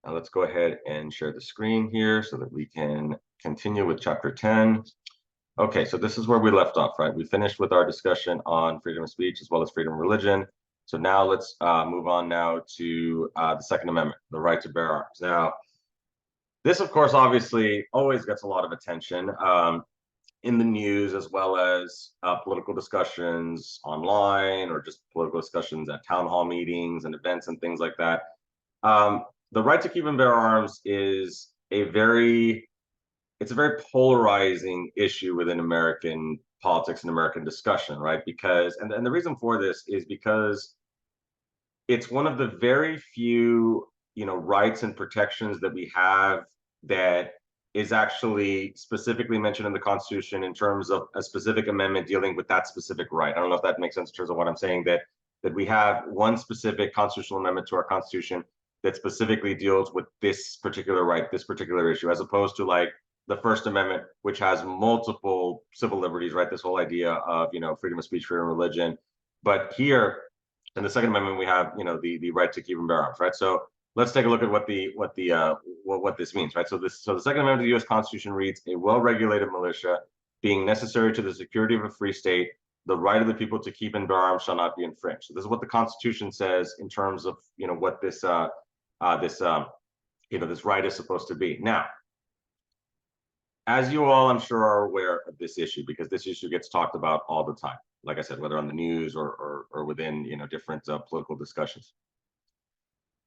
Let's go ahead and share the screen here so that we can continue with chapter 10. Okay, so this is where we left off, right? We finished with our discussion on freedom of speech as well as freedom of religion. So now let's move on now to the Second Amendment, the right to bear arms. Now, this, of course, obviously always gets a lot of attention in the news as well as political discussions online or just political discussions at town hall meetings and events and things like that. The right to keep and bear arms is it's a very polarizing issue within American politics and American discussion, right? Because, and the reason for this is because it's one of the very few, rights and protections that we have that is actually specifically mentioned in the Constitution in terms of a specific amendment dealing with that specific right. I don't know if that makes sense in terms of what I'm saying, that we have one specific constitutional amendment to our Constitution that specifically deals with this particular right, this particular issue, as opposed to like the First Amendment, which has multiple civil liberties, right? This whole idea of, freedom of speech, freedom of religion. But here in the Second Amendment, we have, the right to keep and bear arms, right? So let's take a look at what this means, right? So the Second Amendment of the U.S. Constitution reads: a well-regulated militia, being necessary to the security of a free state, the right of the people to keep and bear arms shall not be infringed. So this is what the Constitution says in terms of, what this right is supposed to be. Now, as you all, I'm sure, are aware of this issue, because this issue gets talked about all the time. Like I said, whether on the news or within, different political discussions.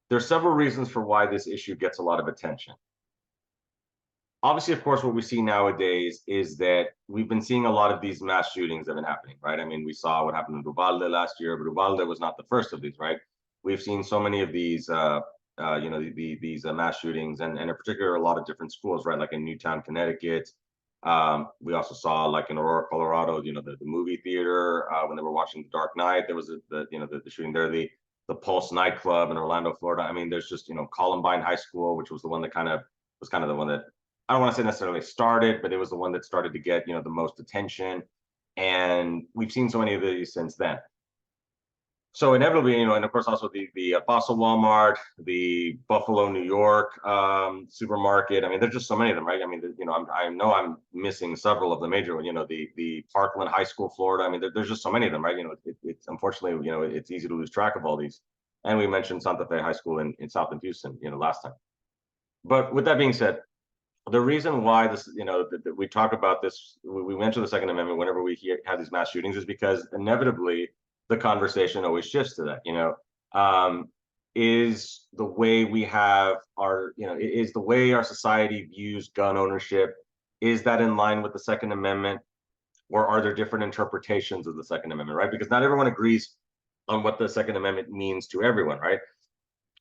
There are several reasons for why this issue gets a lot of attention. Obviously, of course, what we see nowadays is that we've been seeing a lot of these mass shootings that have been happening, right? I mean, we saw what happened in Uvalde last year, but Uvalde was not the first of these, right? We've seen so many of these, these mass shootings, and in particular, a lot of different schools, right? Like in Newtown, Connecticut. We also saw, like in Aurora, Colorado, the movie theater, when they were watching The Dark Knight, there was the shooting there. The Pulse nightclub in Orlando, Florida. I mean, there's just, Columbine High School, which was the one that was kind of the one that, I don't want to say necessarily started, but it was the one that started to get, the most attention. And we've seen so many of these since then. So inevitably, and of course also the Boston Walmart, the Buffalo, New York supermarket. I mean, there's just so many of them, right? I mean, I know I'm missing several of the major ones. The Parkland High School, Florida. I mean, there's just so many of them, right? It's unfortunately, it's easy to lose track of all these. And we mentioned Santa Fe High School in South Bend, Houston, last time. But with that being said, the reason why this, that we talk about this, we mention the Second Amendment whenever we have these mass shootings, is because inevitably the conversation always shifts to that. Is the way we have our, is the way our society views gun ownership, is that in line with the Second Amendment, or are there different interpretations of the Second Amendment, right? Because not everyone agrees on what the Second Amendment means to everyone, right?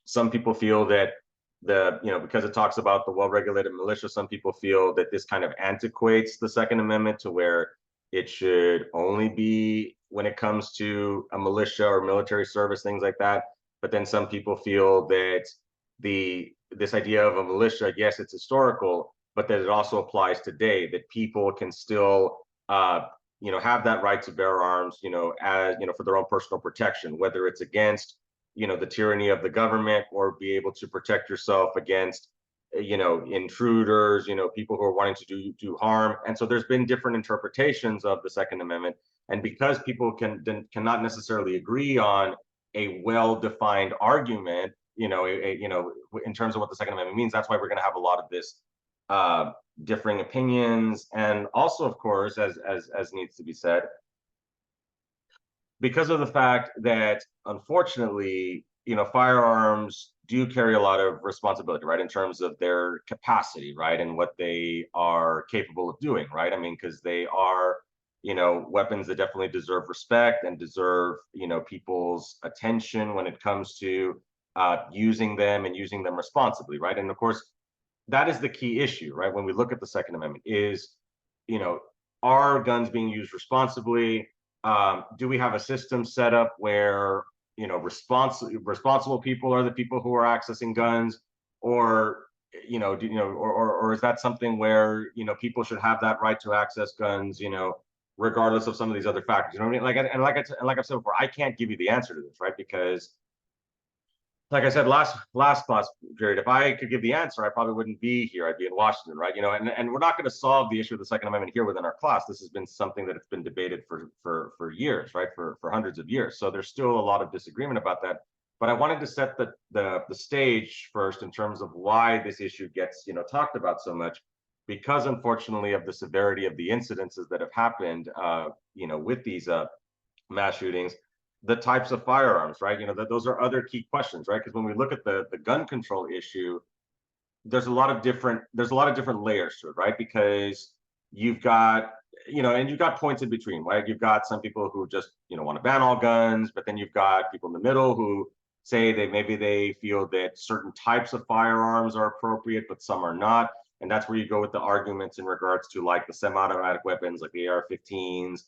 Some people feel that because it talks about the well-regulated militia, some people feel that this kind of antiquates the Second Amendment to where it should only be when it comes to a militia or military service, things like that. But then some people feel that this idea of a militia, yes, it's historical, but that it also applies today, that people can still have that right to bear arms, as for their own personal protection, whether it's against the tyranny of the government, or be able to protect yourself against intruders, people who are wanting to do harm. And so there's been different interpretations of the Second Amendment. And because people cannot necessarily agree on a well-defined argument, in terms of what the Second Amendment means, that's why we're going to have a lot of this differing opinions. And also, of course, as needs to be said, because of the fact that, unfortunately, firearms do carry a lot of responsibility, right, in terms of their capacity, right, and what they are capable of doing, right? I mean, because they are, weapons that definitely deserve respect and deserve, people's attention when it comes to using them and using them responsibly, right? And of course, that is the key issue, right? When we look at the Second Amendment, is, are guns being used responsibly? Do we have a system set up where responsible people are the people who are accessing guns, or or is that something where people should have that right to access guns, regardless of some of these other factors? You know what I mean? Like I've said before, I can't give you the answer to this, right? Because like I said, last class period, if I could give the answer, I probably wouldn't be here. I'd be in Washington, right? And we're not going to solve the issue of the Second Amendment here within our class. This has been something that it's been debated for years, right? For hundreds of years. So there's still a lot of disagreement about that. But I wanted to set the stage first in terms of why this issue gets talked about so much, because unfortunately of the severity of the incidences that have happened, with these mass shootings, the types of firearms, right? Those are other key questions, right? Because when we look at the gun control issue, there's a lot of different layers to it, right? Because you've got and you've got points in between, right? You've got some people who just want to ban all guns, but then you've got people in the middle who say that maybe they feel that certain types of firearms are appropriate, but some are not. And that's where you go with the arguments in regards to like the semi-automatic weapons, like the AR-15s.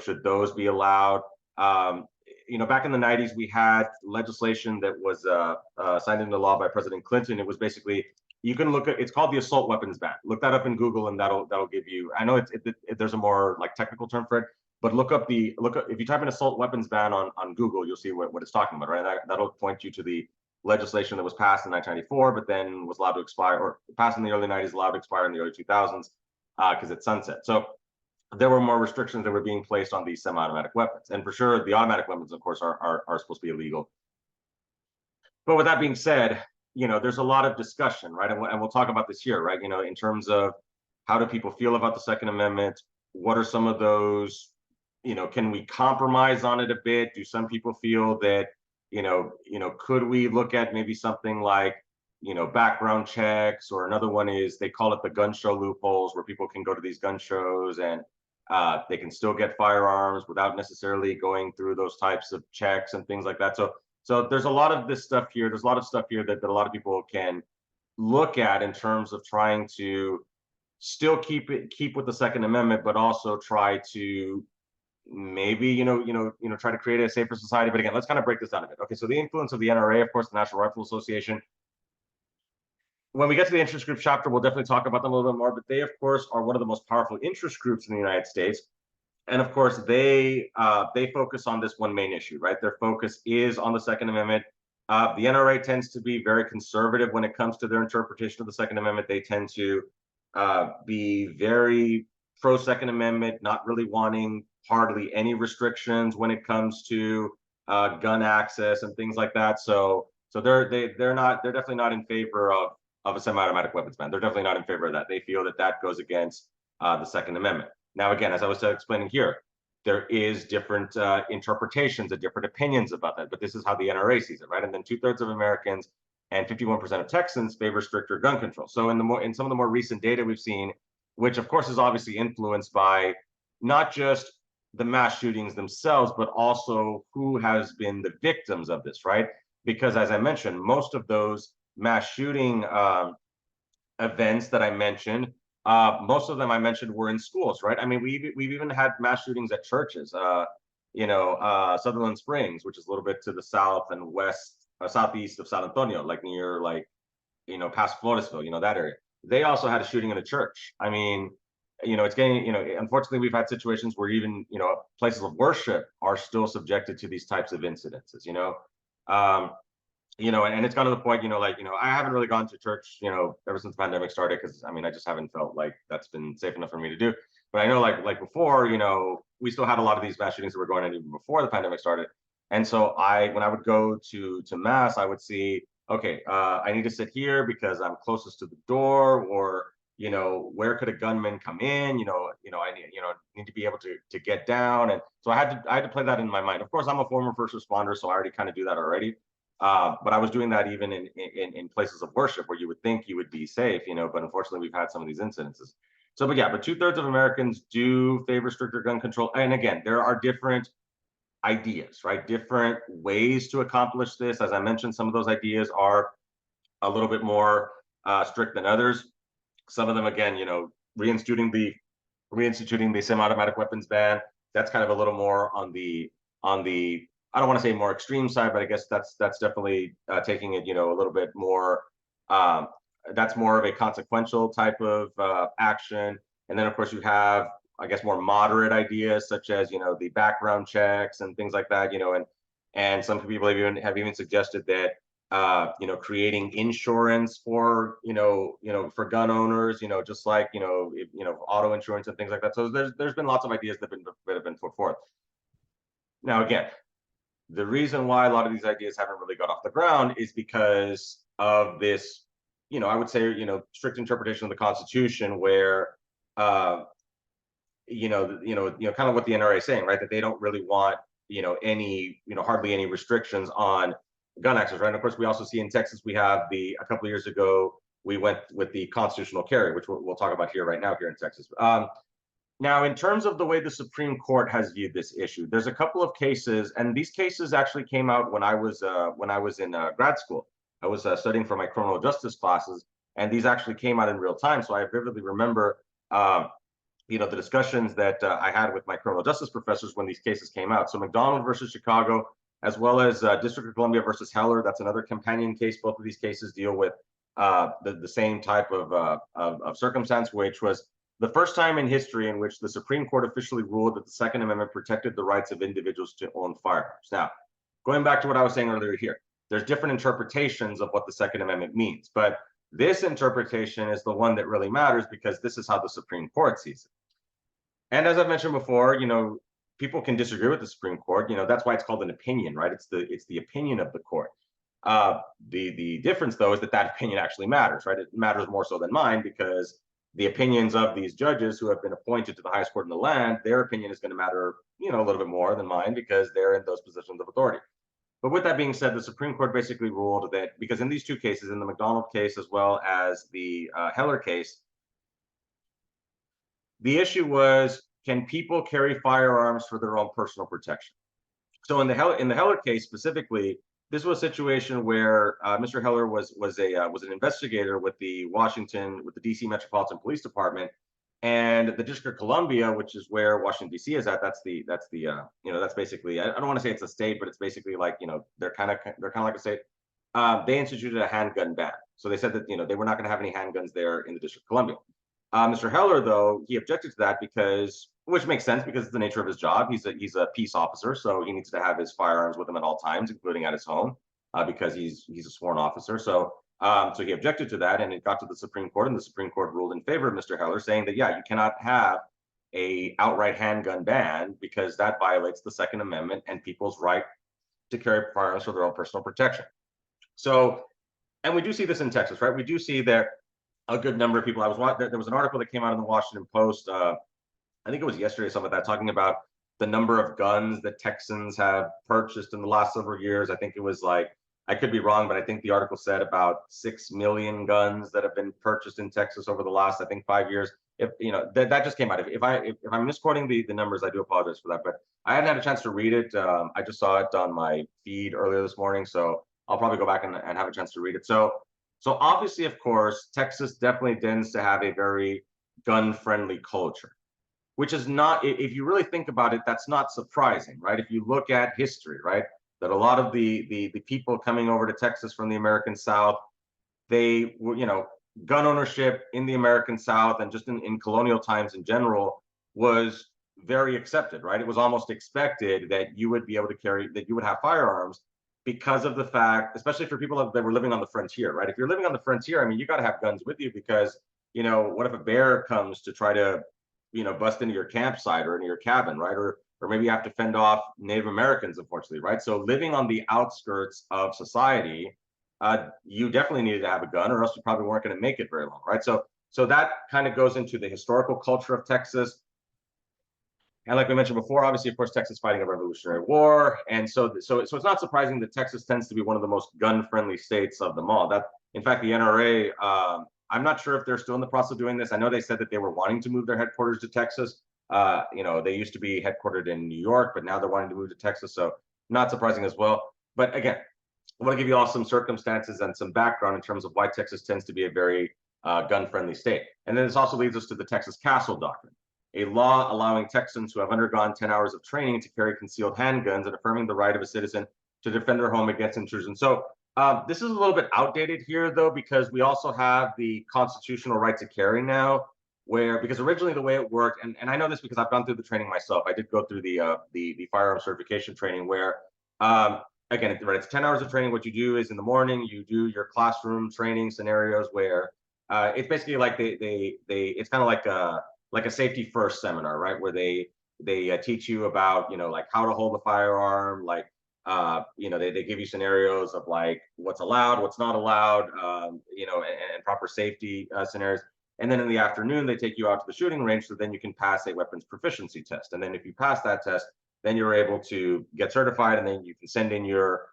Should those be allowed? Back in the 90s, we had legislation that was signed into law by President Clinton. It was basically, you can look at, it's called the assault weapons ban. Look that up in Google, and that'll give you. I know there's a more like technical term for it, but look up if you type in assault weapons ban on Google, you'll see what it's talking about, right? That'll point you to the legislation that was passed in 1994, but then was allowed to expire, or passed in the early 90s, allowed to expire in the early 2000s because it's sunset. So there were more restrictions that were being placed on these semi-automatic weapons. And for sure, the automatic weapons, of course, are supposed to be illegal. But with that being said, there's a lot of discussion, right? And we'll talk about this here, right? In terms of how do people feel about the Second Amendment? What are some of those, can we compromise on it a bit? Do some people feel that, could we look at maybe something like, background checks? Or another one is, they call it the gun show loopholes, where people can go to these gun shows and they can still get firearms without necessarily going through those types of checks and things like that. So there's a lot of this stuff here. There's a lot of stuff here that a lot of people can look at in terms of trying to still keep with the Second Amendment, but also try to maybe try to create a safer society. But again, let's kind of break this down a bit. Okay, so the influence of the NRA, of course, the National Rifle Association. When we get to the interest group chapter, we'll definitely talk about them a little bit more, but they, of course, are one of the most powerful interest groups in the United States. And of course, they focus on this one main issue, right? Their focus is on the Second Amendment. The NRA tends to be very conservative when it comes to their interpretation of the Second Amendment. They tend to be very pro-Second Amendment, not really wanting hardly any restrictions when it comes to gun access and things like that. So they're definitely not in favor of a semi-automatic weapons ban. They're definitely not in favor of that. They feel that goes against the Second Amendment. Now, again, as I was explaining here, there is different interpretations and different opinions about that, but this is how the NRA sees it, right? And then 2/3 of Americans and 51% of Texans favor stricter gun control. So in some of the more recent data we've seen, which of course is obviously influenced by not just the mass shootings themselves, but also who has been the victims of this, right? Because as I mentioned, most of those mass shooting events that I mentioned, most of them I mentioned were in schools, right? I mean, we've even had mass shootings at churches. Sutherland Springs, which is a little bit to the south and west, southeast of San Antonio, like near past Floresville, that area. They also had a shooting in a church. I mean, it's getting, unfortunately, we've had situations where even, places of worship are still subjected to these types of incidences, and it's gotten to the point, I haven't really gone to church, ever since the pandemic started, because I mean, I just haven't felt like that's been safe enough for me to do. But I know like before, we still had a lot of these mass shootings that were going on even before the pandemic started. And so when I would go to mass, I would see, okay, I need to sit here because I'm closest to the door, or where could a gunman come in? I need to be able to get down. And so I had to play that in my mind. Of course, I'm a former first responder, so I already kind of do that already. But I was doing that even in places of worship where you would think you would be safe, but unfortunately we've had some of these incidences. So, but 2/3 of Americans do favor stricter gun control. And again, there are different ideas, right? Different ways to accomplish this. As I mentioned, some of those ideas are a little bit more strict than others. Some of them, again, reinstituting the semi-automatic weapons ban. That's kind of a little more on the I don't want to say more extreme side, but I guess that's definitely taking it, a little bit more. That's more of a consequential type of action. And then, of course, you have, I guess, more moderate ideas such as, the background checks and things like that, and some people have even suggested that creating insurance for, for gun owners, just like, auto insurance and things like that. So there's been lots of ideas that have been put forth. Now, again, the reason why a lot of these ideas haven't really got off the ground is because of this, I would say, strict interpretation of the Constitution, where, kind of what the NRA is saying, right? That they don't really want, hardly any restrictions on gun access, right? And of course, we also see in Texas, we have a couple of years ago, we went with the constitutional carry, which we'll talk about here right now here in Texas. Now, in terms of the way the Supreme Court has viewed this issue, there's a couple of cases, and these cases actually came out when I was in grad school. I was studying for my criminal justice classes, and these actually came out in real time. So I vividly remember, the discussions that I had with my criminal justice professors when these cases came out. So McDonald versus Chicago, as well as District of Columbia versus Heller. That's another companion case. Both of these cases deal with the same type of circumstance, which was the first time in history in which the Supreme Court officially ruled that the Second Amendment protected the rights of individuals to own firearms. Now, going back to what I was saying earlier here, there's different interpretations of what the Second Amendment means, but this interpretation is the one that really matters because this is how the Supreme Court sees it. And as I've mentioned before, people can disagree with the Supreme Court. That's why it's called an opinion, right? It's the opinion of the court. The difference, though, is that opinion actually matters, right? It matters more so than mine, because the opinions of these judges who have been appointed to the highest court in the land, their opinion is going to matter, a little bit more than mine, because they're in those positions of authority. But with that being said, the Supreme Court basically ruled that, because in these two cases, in the McDonald case as well as the Heller case, the issue was, can people carry firearms for their own personal protection? So in the Heller case specifically, this was a situation where Mr. Heller was an investigator with the DC Metropolitan Police Department, and the District of Columbia, which is where Washington D.C. is at. That's basically, I don't want to say it's a state, but it's basically like, they're kind of like a state. They instituted a handgun ban. So they said that they were not going to have any handguns there in the District of Columbia. Mr. Heller, though, he objected to that which makes sense because it's the nature of his job. He's a peace officer, so he needs to have his firearms with him at all times, including at his home, because he's a sworn officer. So he objected to that, and it got to the Supreme Court, and the Supreme Court ruled in favor of Mr. Heller, saying that, yeah, you cannot have a outright handgun ban because that violates the Second Amendment and people's right to carry firearms for their own personal protection. So, and we do see this in Texas, right? We do see that a good number of people. There was an article that came out in the Washington Post, I think it was yesterday, something like that, talking about the number of guns that Texans have purchased in the last several years. I think it was like, I could be wrong, but I think the article said about 6 million guns that have been purchased in Texas over the last, I think, 5 years. If that just came out. If I'm misquoting the numbers, I do apologize for that. But I hadn't had a chance to read it. I just saw it on my feed earlier this morning, so I'll probably go back and have a chance to read it. So obviously, of course, Texas definitely tends to have a very gun-friendly culture, which is not, if you really think about it, that's not surprising, right? If you look at history, right, that a lot of the people coming over to Texas from the American South, they were, gun ownership in the American South and just in colonial times in general was very accepted, right? It was almost expected that you would be able to that you would have firearms, because of the fact, especially for people that were living on the frontier, right? If you're living on the frontier, I mean, you got to have guns with you because, what if a bear comes to try to, bust into your campsite or into your cabin, right? Or maybe you have to fend off Native Americans, unfortunately, right? So living on the outskirts of society, you definitely needed to have a gun, or else you probably weren't going to make it very long, right? So that kind of goes into the historical culture of Texas. And like we mentioned before, obviously, of course, Texas fighting a Revolutionary War, and so it's not surprising that Texas tends to be one of the most gun-friendly states of them all. That, in fact, the NRA, I'm not sure if they're still in the process of doing this. I know they said that they were wanting to move their headquarters to Texas. They used to be headquartered in New York, but now they're wanting to move to Texas. So not surprising as well. But again, I want to give you all some circumstances and some background in terms of why Texas tends to be a very gun-friendly state. And then this also leads us to the Texas Castle Doctrine, a law allowing Texans who have undergone 10 hours of training to carry concealed handguns and affirming the right of a citizen to defend their home against intrusion. So this is a little bit outdated here, though, because we also have the constitutional right to carry now, because originally the way it worked, and I know this because I've gone through the training myself. I did go through the firearm certification training where again, right, it's 10 hours of training. What you do is in the morning, you do your classroom training scenarios where it's basically like it's kind of like a safety first seminar, right? Where they teach you about, like how to hold a firearm, like they give you scenarios of like what's allowed, what's not allowed, and proper safety scenarios. And then in the afternoon, they take you out to the shooting range so then you can pass a weapons proficiency test. And then if you pass that test, then you're able to get certified, and then you can send in your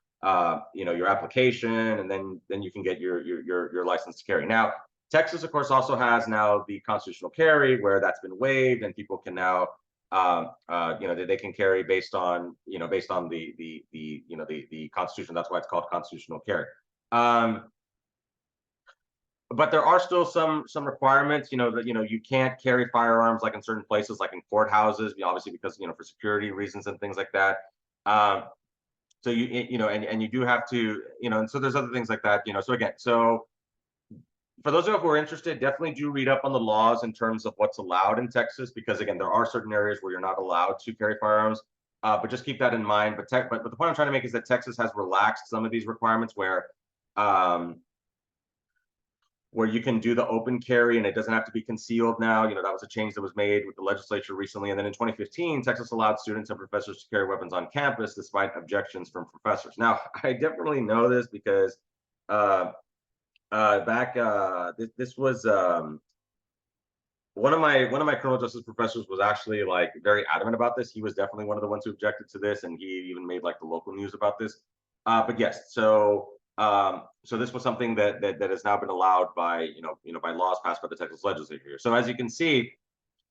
your application, and then you can get your license to carry. Now, Texas, of course, also has now the constitutional carry, where that's been waived, and people can now they can carry based on the Constitution. That's why it's called constitutional carry. But there are still some requirements, that you can't carry firearms like in certain places, like in courthouses, obviously because for security reasons and things like that. So and you do have to, and so there's other things like that, So again, so for those of you who are interested, definitely do read up on the laws in terms of what's allowed in Texas, because again, there are certain areas where you're not allowed to carry firearms. But just keep that in mind. But the point I'm trying to make is that Texas has relaxed some of these requirements where you can do the open carry and it doesn't have to be concealed now. That was a change that was made with the legislature recently. And then in 2015, Texas allowed students and professors to carry weapons on campus despite objections from professors. Now, I definitely know this because this was one of my criminal justice professors was actually like very adamant about this. He was definitely one of the ones who objected to this, and he even made like the local news about this. But yes, so this was something that has now been allowed by by laws passed by the Texas legislature. So as you can see,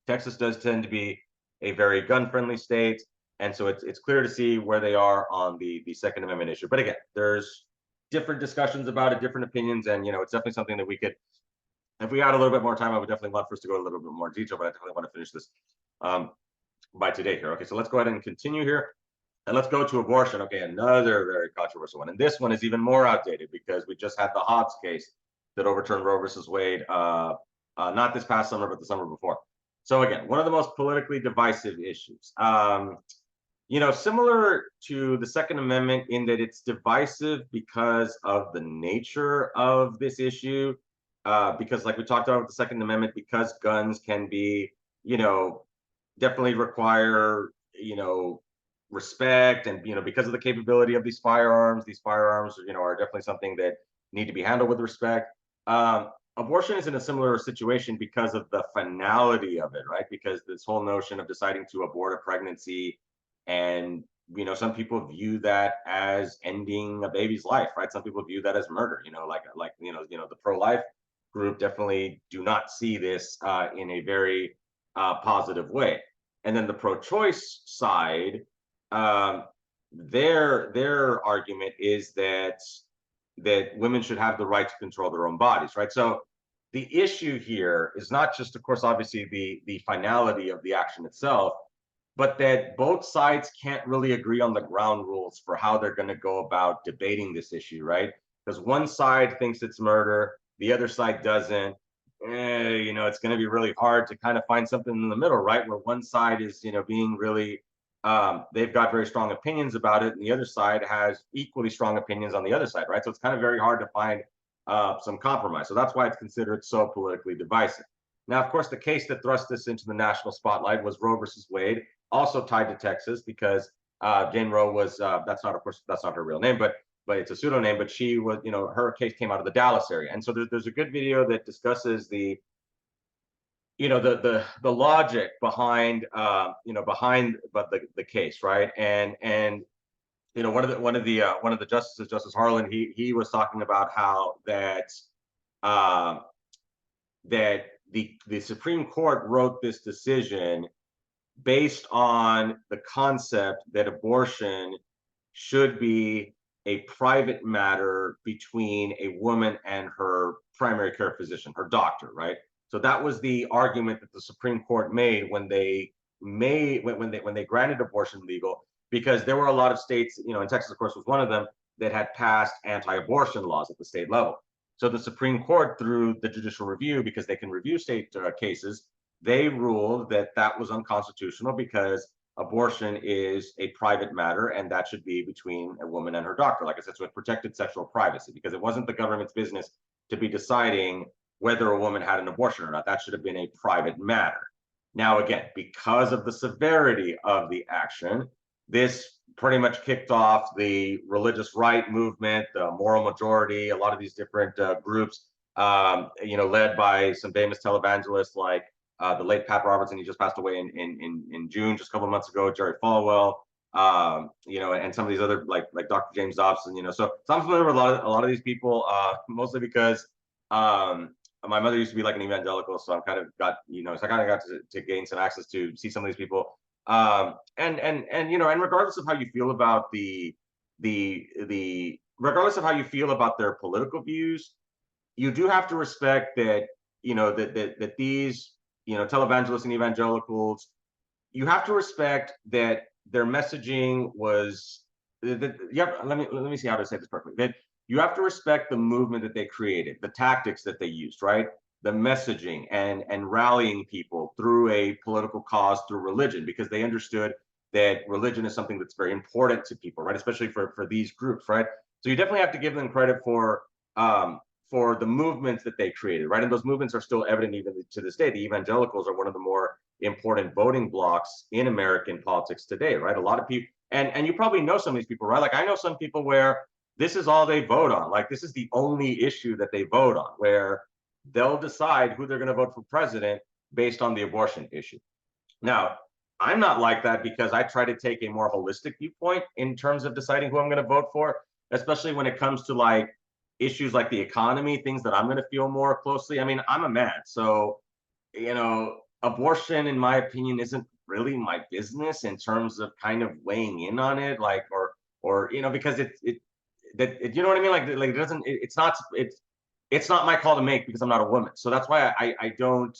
Texas does tend to be a very gun-friendly state, and so it's clear to see where they are on the Second Amendment issue. But again, there's different discussions about it, different opinions, and it's definitely something that we could, if we had a little bit more time, I would definitely love for us to go a little bit more detail. But I definitely want to finish this by today here. Okay, so let's go ahead and continue here. And let's go to abortion. Okay, another very controversial one. And this one is even more outdated because we just had the Hobbs case that overturned Roe versus Wade, not this past summer, but the summer before. So again, one of the most politically divisive issues. Similar to the Second Amendment in that it's divisive because of the nature of this issue. Because like we talked about with the Second Amendment, because guns can be, definitely require, respect, and because of the capability of these firearms are definitely something that need to be handled with respect. Abortion is in a similar situation because of the finality of it, right? Because this whole notion of deciding to abort a pregnancy, and some people view that as ending a baby's life, right? Some people view that as murder, the pro-life group definitely do not see this in a very positive way. And then the pro-choice side, their argument is that women should have the right to control their own bodies, right? So the issue here is not just, of course, obviously the finality of the action itself, but that both sides can't really agree on the ground rules for how they're going to go about debating this issue, right? Because one side thinks it's murder, the other side doesn't. It's going to be really hard to kind of find something in the middle, right? Where one side is, being really, they've got very strong opinions about it, and the other side has equally strong opinions on the other side, right? So it's kind of very hard to find some compromise. So that's why it's considered so politically divisive. Now, of course, the case that thrust this into the national spotlight was Roe versus Wade, also tied to Texas because Jane Roe was, that's not her real name, but it's a pseudonym, but she was, her case came out of the Dallas area. And so there's a good video that discusses the logic behind, the case, right? And one of the justices, Justice Harlan, he was talking about how that the Supreme Court wrote this decision based on the concept that abortion should be a private matter between a woman and her primary care physician, her doctor, right? So that was the argument that the Supreme Court made when they granted abortion legal, because there were a lot of states, and Texas, of course, was one of them, that had passed anti-abortion laws at the state level. So the Supreme Court, through the judicial review, because they can review state cases, they ruled that was unconstitutional because abortion is a private matter, and that should be between a woman and her doctor. Like I said, so it protected sexual privacy because it wasn't the government's business to be deciding whether a woman had an abortion or not. That should have been a private matter. Now, again, because of the severity of the action, this pretty much kicked off the religious right movement, the moral majority, a lot of these different groups, led by some famous televangelists like the late Pat Robertson. He just passed away in June, just a couple of months ago. Jerry Falwell, and some of these other like Dr. James Dobson. So I'm familiar with a lot of these people, mostly because my mother used to be like an evangelical, so I'm kind of got so I kind of got to gain some access to see some of these people. And regardless of how you feel about regardless of how you feel about their political views, you do have to respect that that these televangelists and evangelicals, you have to respect that their messaging was let me see how to say this perfectly. That you have to respect the movement that they created, the tactics that they used, right? The messaging and rallying people through a political cause, through religion, because they understood that religion is something that's very important to people, right? Especially for these groups, right? So you definitely have to give them credit for the movements that they created, right? And those movements are still evident even to this day. The evangelicals are one of the more important voting blocks in American politics today, right? A lot of people, and you probably know some of these people, right? Like I know some people where this is all they vote on. Like this is the only issue that they vote on, where they'll decide who they're going to vote for president based on the abortion issue. Now, I'm not like that because I try to take a more holistic viewpoint in terms of deciding who I'm going to vote for, especially when it comes to like issues like the economy, things that I'm going to feel more closely. I mean, I'm a man, so abortion, in my opinion, isn't really my business in terms of kind of weighing in on it, like or because you know what I mean, like it doesn't, it's not my call to make because I'm not a woman. So that's why I don't,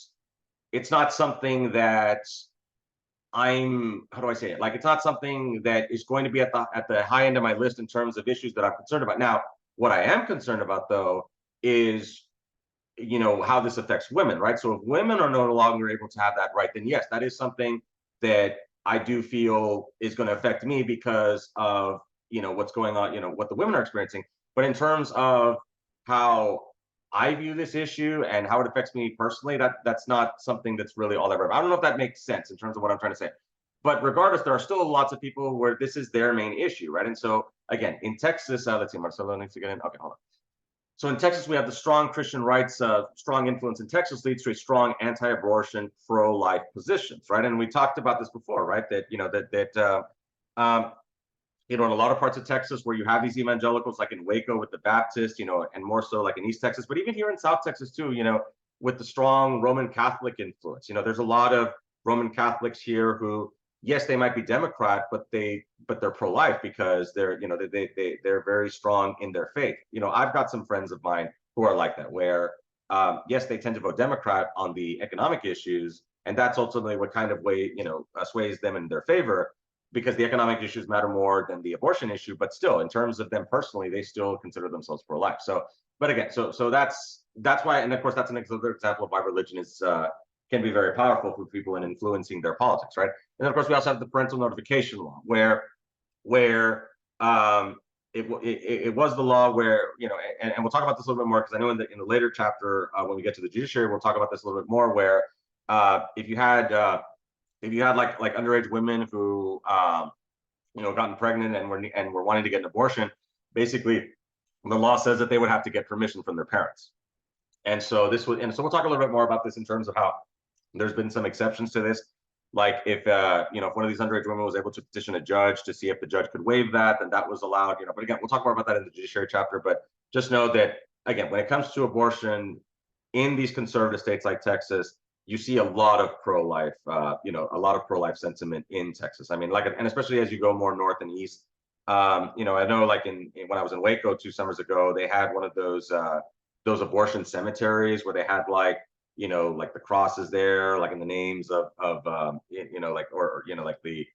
it's not something that how do I say it? Like, it's not something that is going to be at the high end of my list in terms of issues that I'm concerned about. Now, what I am concerned about though is, how this affects women, right? So if women are no longer able to have that right, then yes, that is something that I do feel is going to affect me because of, what's going on, what the women are experiencing. But in terms of how I view this issue and how it affects me personally, that's not something that's really all that relevant. I don't know if that makes sense in terms of what I'm trying to say. But regardless, there are still lots of people where this is their main issue, right? And so again, in Texas, let's see, Marcelo needs to get in. Okay, hold on. So in Texas, we have the strong Christian rights, strong influence in Texas leads to a strong anti-abortion, pro-life positions, right? And we talked about this before, right? That in a lot of parts of Texas where you have these evangelicals, like in Waco with the Baptist, and more so like in East Texas, but even here in South Texas too, with the strong Roman Catholic influence. There's a lot of Roman Catholics here who, yes, they might be Democrat, but they're pro-life because they're very strong in their faith. I've got some friends of mine who are like that, where yes, they tend to vote Democrat on the economic issues, and that's ultimately what kind of sways them in their favor, because the economic issues matter more than the abortion issue. But still, in terms of them personally, they still consider themselves pro-life. So, but again, so that's why, and of course, that's another example of why religion is can be very powerful for people in influencing their politics, right? And then, of course, we also have the parental notification law, where it was the law where, and we'll talk about this a little bit more, because I know in the later chapter, when we get to the judiciary, we'll talk about this a little bit more, where if you had like underage women who gotten pregnant and were wanting to get an abortion, basically the law says that they would have to get permission from their parents. And so we'll talk a little bit more about this in terms of how there's been some exceptions to this. Like if if one of these underage women was able to petition a judge to see if the judge could waive that, then that was allowed. But again, we'll talk more about that in the judiciary chapter. But just know that, again, when it comes to abortion in these conservative states like Texas, you see a lot of pro-life, a lot of pro-life sentiment in Texas. I mean, and especially as you go more north and east. I know, like when I was in Waco 2 summers ago, they had one of those abortion cemeteries where they had like the crosses there, like in the names of like the,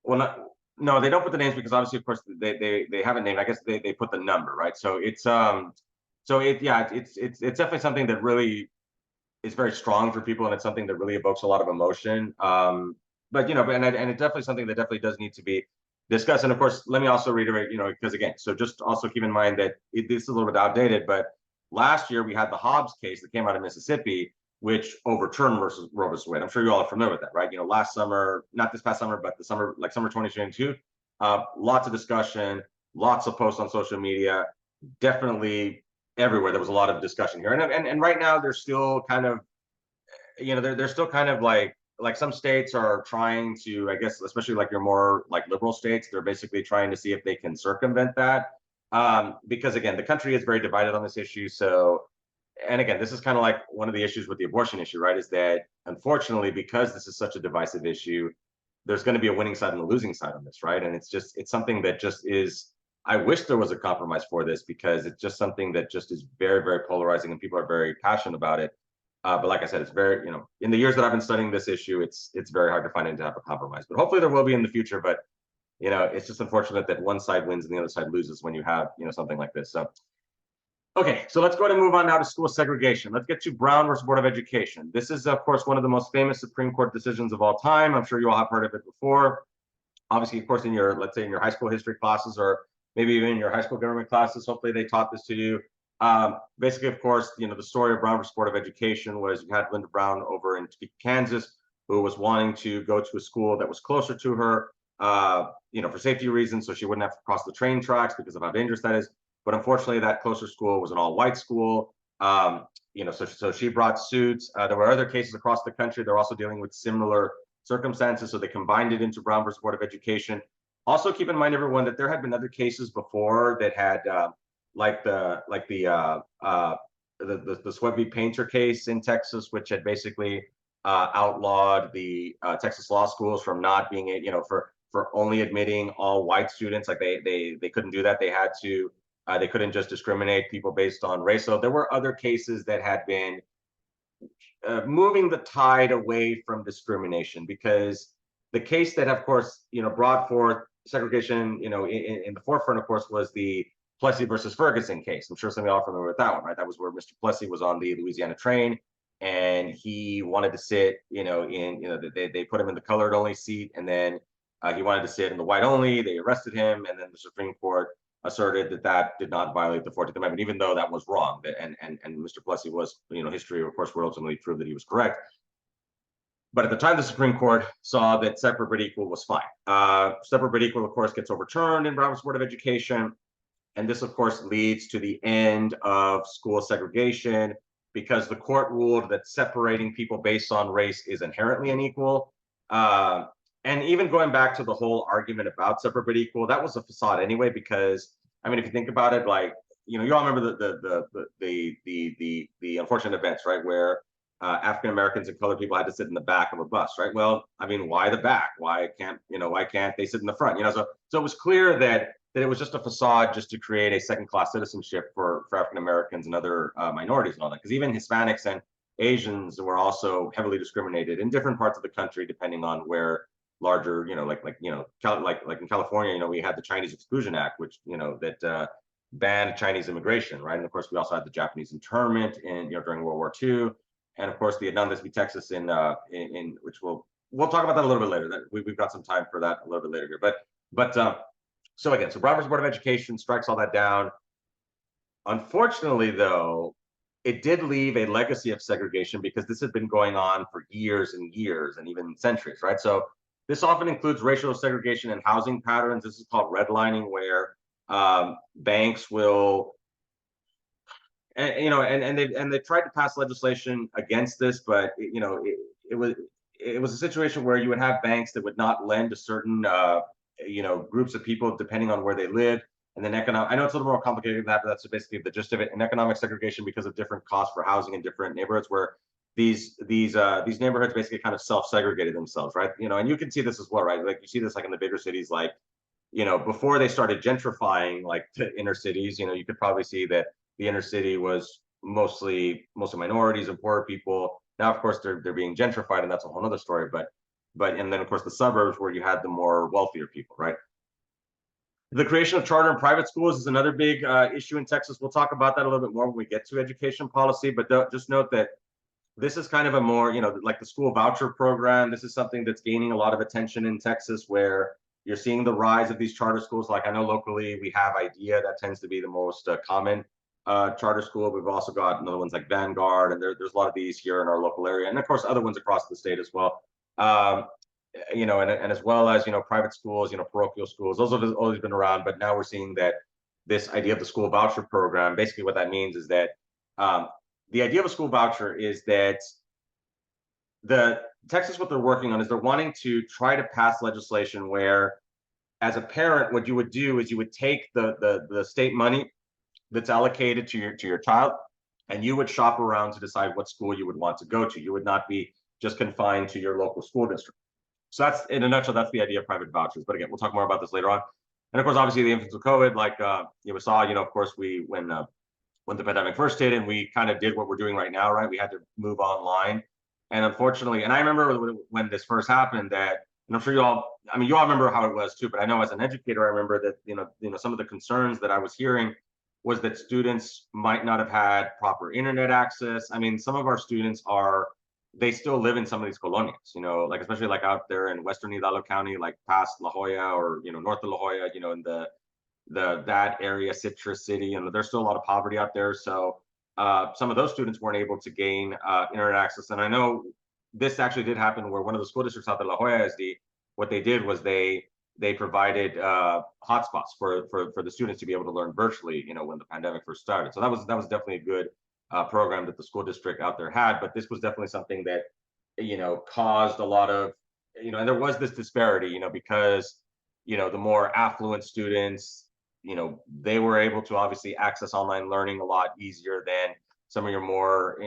well, not, no, they don't put the names because obviously, of course, they have a name. I guess they put the number, right? So it's it's definitely something that really is very strong for people, and it's something that really evokes a lot of emotion. but and it's definitely something that definitely does need to be discussed. And of course, let me also reiterate, because again, so just also keep in mind that this is a little bit outdated, but last year we had the Hobbs case that came out of Mississippi, which overturned versus Roe versus Wade. I'm sure you all are familiar with that, right? Last summer, not this past summer, but the summer, like summer 2022, lots of discussion, lots of posts on social media, definitely everywhere. There was a lot of discussion here, and right now there's still kind of, they're still kind of like some states are trying to, I guess, especially like your more like liberal states, they're basically trying to see if they can circumvent that, because again, the country is very divided on this issue. So, and again, this is kind of like one of the issues with the abortion issue, right? Is that unfortunately, because this is such a divisive issue, there's going to be a winning side and a losing side on this, right? And it's something that just is. I wish there was a compromise for this, because it's just something that just is very, very polarizing, and people are very passionate about it. But like I said, it's very, in the years that I've been studying this issue, it's very hard to find and to have a compromise. But hopefully there will be in the future. But it's just unfortunate that one side wins and the other side loses when you have something like this. So okay, so let's go ahead and move on now to school segregation. Let's get to Brown versus Board of Education. This is, of course, one of the most famous Supreme Court decisions of all time. I'm sure you all have heard of it before. Obviously, of course, in your, let's say, in your high school history classes, or maybe even in your high school government classes, hopefully they taught this to you. Basically, of course, the story of Brown versus Board of Education was you had Linda Brown over in Kansas, who was wanting to go to a school that was closer to her, for safety reasons, so she wouldn't have to cross the train tracks because of how dangerous that is. But unfortunately, that closer school was an all-white school. So she brought suits. There were other cases across the country. They're also dealing with similar circumstances, so they combined it into Brown versus Board of Education. Also, keep in mind, everyone, that there had been other cases before that had, like the Sweat v. Painter case in Texas, which had basically outlawed the Texas law schools from not being, for only admitting all white students. Like they couldn't do that. They had to. They couldn't just discriminate people based on race. So there were other cases that had been moving the tide away from discrimination, because the case that, of course, brought forth segregation, in the forefront, of course, was the Plessy versus Ferguson case. I'm sure some of y'all are familiar with that one, right? That was where Mr. Plessy was on the Louisiana train, and he wanted to sit, they put him in the colored only seat, and then he wanted to sit in the white only. They arrested him, and then the Supreme Court asserted that that did not violate the 14th Amendment, even though that was wrong. And Mr. Plessy was, history, of course, will ultimately prove that he was correct. But at the time, the Supreme Court saw that separate but equal was fine. Separate but equal, of course, gets overturned in Brown versus Board of Education. And this, of course, leads to the end of school segregation, because the court ruled that separating people based on race is inherently unequal. And even going back to the whole argument about separate but equal, that was a facade anyway, because I mean, if you think about it, like, you all remember the unfortunate events, right, where African Americans and colored people had to sit in the back of a bus, right? Well, I mean, why the back? Why can't they sit in the front? So it was clear that it was just a facade, just to create a second-class citizenship for African Americans and other minorities and all that. Because even Hispanics and Asians were also heavily discriminated in different parts of the country, depending on where larger, like in California, we had the Chinese Exclusion Act, which that banned Chinese immigration, right? And of course, we also had the Japanese internment in during World War II, and of course the Hernandez v. Texas in which we'll talk about that a little bit later. That we've got some time for that a little bit later here, but so again, so Brown versus Board of Education strikes all that down. Unfortunately, though, it did leave a legacy of segregation, because this had been going on for years and years and even centuries, right? So this often includes racial segregation in housing patterns. This is called redlining, where banks will, and they tried to pass legislation against this, but it was a situation where you would have banks that would not lend to certain groups of people depending on where they lived. And then I know it's a little more complicated than that, but that's basically the gist of it. And economic segregation because of different costs for housing in different neighborhoods, where these neighborhoods basically kind of self-segregated themselves, right? And you can see this as well, right? Like you see this like in the bigger cities, like before they started gentrifying like to inner cities, you could probably see that the inner city was mostly minorities and poorer people. Now, of course, they're being gentrified, and that's a whole other story. And then of course the suburbs, where you had the more wealthier people, right? The creation of charter and private schools is another big issue in Texas. We'll talk about that a little bit more when we get to education policy, but just note that this is kind of a more, like the school voucher program. This is something that's gaining a lot of attention in Texas, where you're seeing the rise of these charter schools. Like I know locally we have IDEA, that tends to be the most common charter school. We've also got another ones like Vanguard, and there's a lot of these here in our local area, and of course other ones across the state as well. And as well as private schools, parochial schools. Those have always been around, but now we're seeing that this idea of the school voucher program. Basically, what that means is that the idea of a school voucher is that the Texas, what they're working on is they're wanting to try to pass legislation where, as a parent, what you would do is you would take the state money that's allocated to your child, and you would shop around to decide what school you would want to go to. You would not be just confined to your local school district. So that's, in a nutshell, that's the idea of private vouchers. But again, we'll talk more about this later on. And of course, obviously, the influence of COVID, like we saw, of course, when the pandemic first hit, and we kind of did what we're doing right now, right? We had to move online, and unfortunately, and I remember when this first happened, that, and I'm sure you all remember how it was too. But I know as an educator, I remember that some of the concerns that I was hearing was that students might not have had proper internet access. I mean, some of our students they still live in some of these colonias, like especially like out there in Western Hidalgo County, like past La Jolla, or north of La Jolla, in that area, Citrus City, and there's still a lot of poverty out there. So some of those students weren't able to gain internet access. And I know this actually did happen where one of the school districts out there, La Jolla SD, what they did was they provided hotspots for the students to be able to learn virtually, when the pandemic first started. So that was definitely a good program that the school district out there had. But this was definitely something that caused a lot of, and there was this disparity, because the more affluent students, they were able to obviously access online learning a lot easier than some of your more,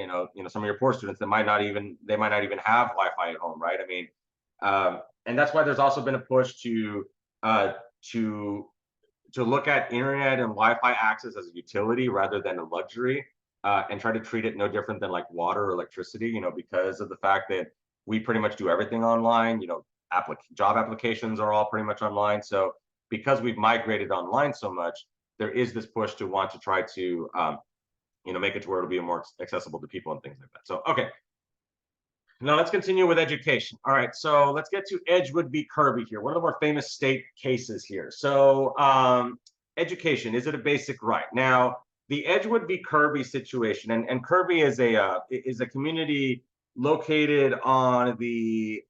some of your poor students that might not even have Wi-Fi at home, right? I mean, and that's why there's also been a push to look at internet and Wi-Fi access as a utility rather than a luxury, and try to treat it no different than like water or electricity, because of the fact that we pretty much do everything online. Job applications are all pretty much online. So because we've migrated online so much, there is this push to want to try to make it to where it'll be more accessible to people and things like that. So okay, now let's continue with education. All right, so let's get to Edgewood v. Kirby here, one of our famous state cases here. So education, is it a basic right? Now, the Edgewood v. Kirby situation, and Kirby is a community located on the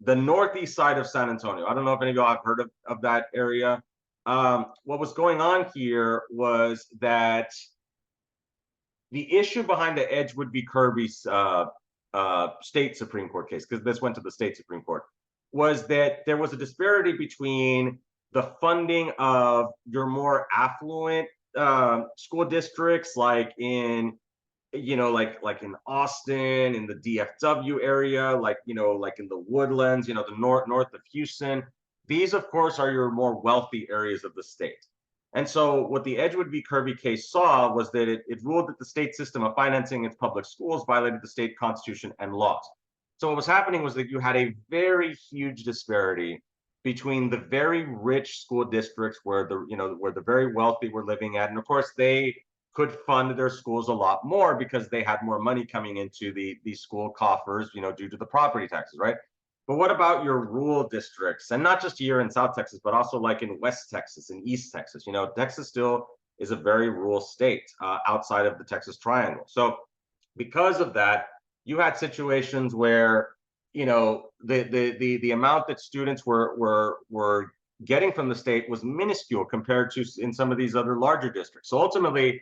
northeast side of San Antonio. I don't know if any of y'all have heard of that area. What was going on here was that the issue behind the Edgewood v. Kirby state Supreme Court case, because this went to the state Supreme Court, was that there was a disparity between the funding of your more affluent school districts, like in like in Austin, in the DFW area, like in the Woodlands, the north of Houston. These, of course, are your more wealthy areas of the state. And so what the Edgewood v. Kirby case saw was that it ruled that the state system of financing its public schools violated the state constitution and laws. So what was happening was that you had a very huge disparity between the very rich school districts where the very wealthy were living at, and of course they could fund their schools a lot more because they had more money coming into the school coffers, due to the property taxes, right? But what about your rural districts? And not just here in South Texas, but also like in West Texas and East Texas. Texas still is a very rural state outside of the Texas Triangle. So because of that, you had situations where, the amount that students were getting from the state was minuscule compared to in some of these other larger districts. So ultimately,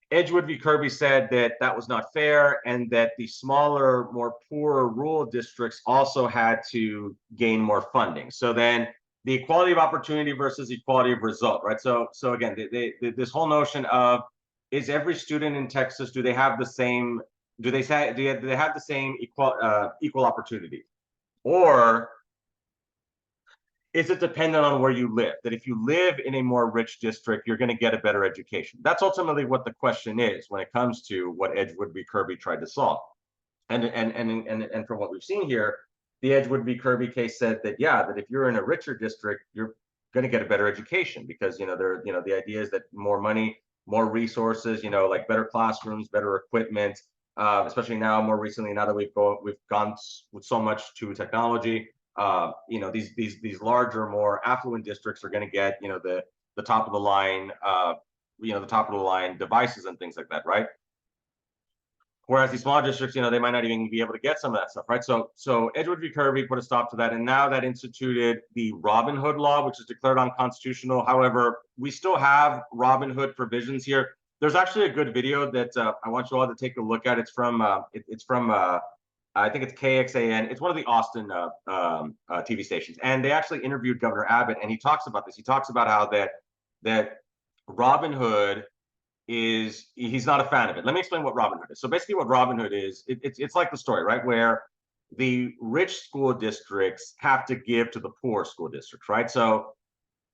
Edgewood v. Kirby said that was not fair, and that the smaller, more poor rural districts also had to gain more funding. So then the equality of opportunity versus equality of result, right? So again, this whole notion of, is every student in Texas, do they have the same equal opportunity, or is it dependent on where you live? That if you live in a more rich district, you're going to get a better education. That's ultimately what the question is when it comes to what Edgewood v. Kirby tried to solve. And from what we've seen here, the Edgewood v. Kirby case said that that if you're in a richer district, you're going to get a better education, because the idea is that more money, more resources, like better classrooms, better equipment, especially now, more recently, now that we've gone with so much to technology. These larger, more affluent districts are going to get the top of the line, the top of the line devices and things like that, right? Whereas these small districts, they might not even be able to get some of that stuff, right? So Edgewood v. Kirby put a stop to that, and now that instituted the Robin Hood law, which is declared unconstitutional. However, we still have Robin Hood provisions here. There's actually a good video that I want you all to take a look at. It's from I think it's KXAN. It's one of the Austin TV stations, and they actually interviewed Governor Abbott, and he talks about this. He talks about how that Robin Hood he's not a fan of it. Let me explain what Robin Hood is. So basically what Robin Hood is, it's like the story, right? Where the rich school districts have to give to the poor school districts, right? So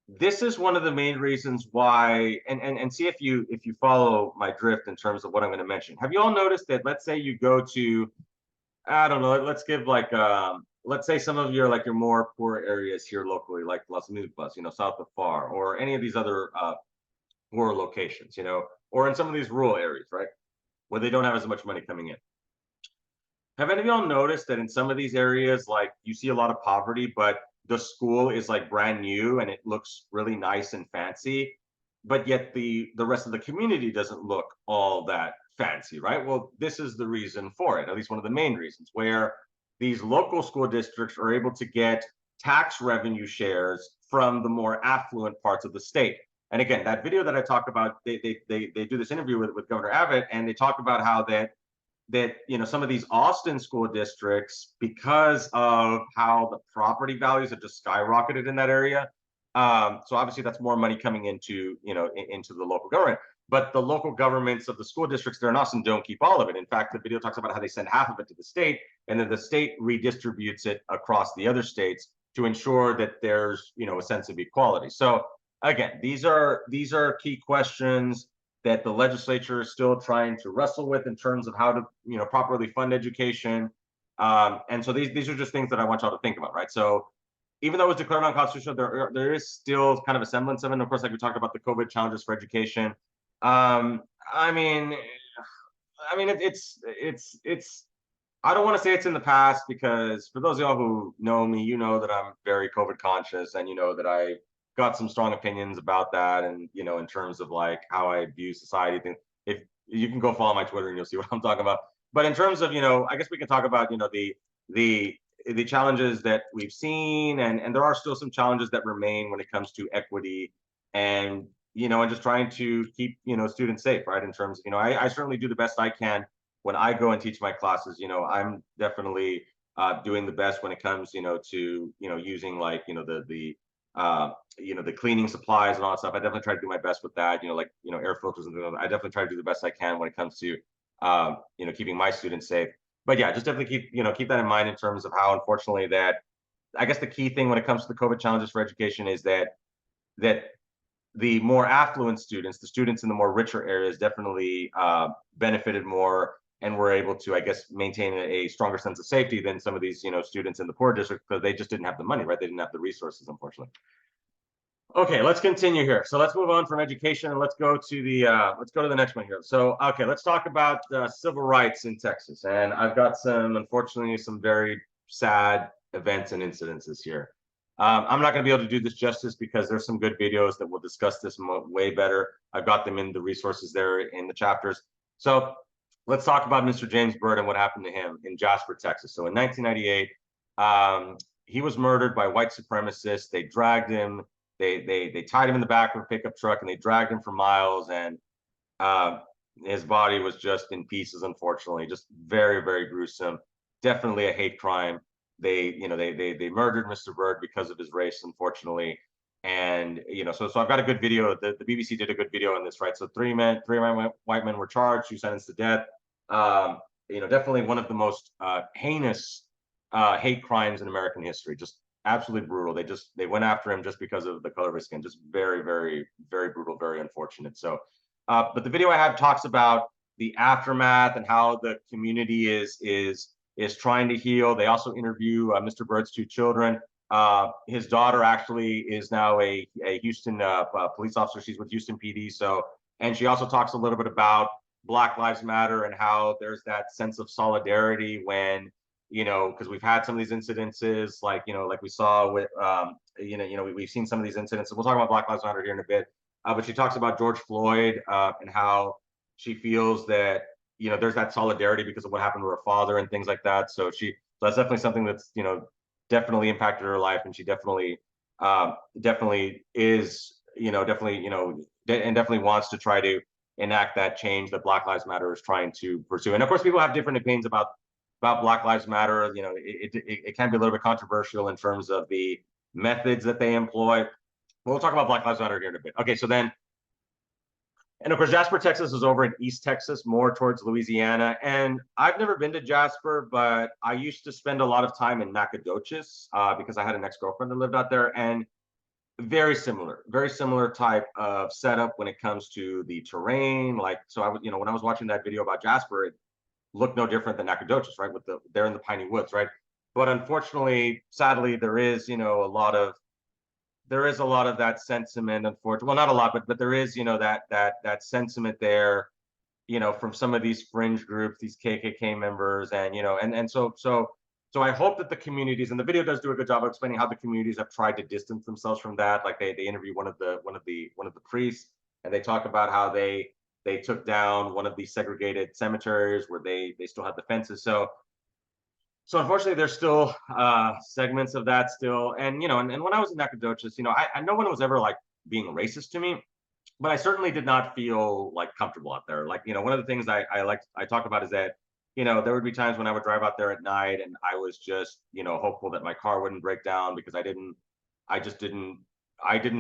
this is one of the main reasons why, and see if you follow my drift in terms of what I'm going to mention. Have you all noticed that, let's say you go to, I don't know, let's give let's say some of your more poor areas here locally, like Las Mismas, south of Far, or any of these other poor locations, or in some of these rural areas, right, where they don't have as much money coming in. Have any of y'all noticed that in some of these areas, like, you see a lot of poverty, but the school is like brand new and it looks really nice and fancy, but yet the rest of the community doesn't look all that fancy, right? Well, this is the reason for it, at least one of the main reasons, where these local school districts are able to get tax revenue shares from the more affluent parts of the state. And again, that video that I talked about, they do this interview with Governor Abbott, and they talk about how that some of these Austin school districts, because of how the property values have just skyrocketed in that area. So obviously that's more money coming into into the local government. But the local governments of the school districts there in Austin don't keep all of it. In fact, the video talks about how they send half of it to the state, and then the state redistributes it across the other states to ensure that there's a sense of equality. So again, these are key questions that the legislature is still trying to wrestle with in terms of how to properly fund education. And so these are just things that I want y'all to think about, right? So even though it was declared unconstitutional, there is still kind of a semblance of it. And of course, like we talked about the COVID challenges for education. I mean, it's I don't want to say it's in the past, because for those of y'all who know me, you know that I'm very COVID conscious, and that I got some strong opinions about that, and in terms of like how I view society. If you can go follow my Twitter and you'll see what I'm talking about. But in terms of I guess we can talk about the challenges that we've seen, and there are still some challenges that remain when it comes to equity, and and just trying to keep students safe, right? In terms of I certainly do the best I can when I go and teach my classes. I'm definitely doing the best when it comes to using like the cleaning supplies and all that stuff. I definitely try to do my best with that, air filters and things like that. I definitely try to do the best I can when it comes to keeping my students safe. But yeah, just definitely keep that in mind in terms of how, unfortunately, that I guess the key thing when it comes to the COVID challenges for education is that the more affluent students, the students in the more richer areas, definitely benefited more and were able to, I guess, maintain a stronger sense of safety than some of these students in the poor district, because they just didn't have the money, right? They didn't have the resources, unfortunately. Okay, let's continue here. So let's move on from education, and let's go to the next one here. So okay, let's talk about civil rights in Texas. And I've got unfortunately, some very sad events and incidences here. I'm not going to be able to do this justice, because there's some good videos that will discuss this way better. I've got them in the resources there in the chapters. So let's talk about Mr. James Byrd and what happened to him in Jasper, Texas. So in 1998, he was murdered by white supremacists. They dragged him. They tied him in the back of a pickup truck, and they dragged him for miles. And his body was just in pieces, unfortunately. Just very, very gruesome. Definitely a hate crime. They murdered Mr. Byrd because of his race, unfortunately. And so I've got a good video. The BBC did a good video on this, right? So three white men were charged, 2 sentenced to death. Definitely one of the most heinous hate crimes in American history. Just absolutely brutal. They went after him just because of the color of his skin. Just very, very, very brutal, very unfortunate. So but the video I have talks about the aftermath and how the community is trying to heal. They also interview Mr. Byrd's 2 children. His daughter actually is now a Houston police officer. She's with Houston PD. So, and she also talks a little bit about Black Lives Matter and how there's that sense of solidarity when, because we've had some of these incidences, like, like we saw with, we've seen some of these incidents. We'll talk about Black Lives Matter here in a bit. But she talks about George Floyd and how she feels that, there's that solidarity because of what happened to her father and things like that. So that's definitely something that's, definitely impacted her life. And she definitely is, and definitely wants to try to enact that change that Black Lives Matter is trying to pursue. And of course, people have different opinions about Black Lives Matter. It can be a little bit controversial in terms of the methods that they employ. We'll talk about Black Lives Matter here in a bit. Okay, so then, and of course, Jasper, Texas is over in East Texas, more towards Louisiana. And I've never been to Jasper, but I used to spend a lot of time in Nacogdoches because I had an ex-girlfriend that lived out there. And very similar type of setup when it comes to the terrain. Like, so I was, when I was watching that video about Jasper, it looked no different than Nacogdoches, right? They're in the piney woods, right? But unfortunately, sadly, there is a lot of that sentiment. Unfortunately, well, not a lot, but there is that sentiment there, from some of these fringe groups, these KKK members, and so I hope that the communities, and the video does do a good job of explaining how the communities have tried to distance themselves from that. Like they interview one of the priests, and they talk about how they took down one of these segregated cemeteries where they still had the fences. So unfortunately, there's still segments of that still. And and when I was in Nacogdoches, I no one was ever like being racist to me, but I certainly did not feel like comfortable out there. Like, one of the things I talk about is that, there would be times when I would drive out there at night and I was just, hopeful that my car wouldn't break down because I didn't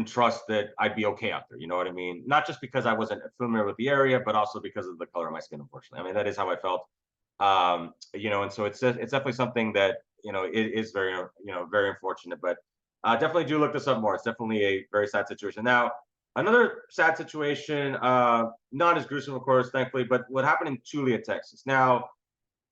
trust that I'd be okay out there. You know what I mean? Not just because I wasn't familiar with the area, but also because of the color of my skin, unfortunately. I mean, that is how I felt. And so it's definitely something that, it is very, very unfortunate, but definitely do look this up more. It's definitely a very sad situation. Now, another sad situation, not as gruesome, of course, thankfully, but what happened in Tulia, Texas. Now,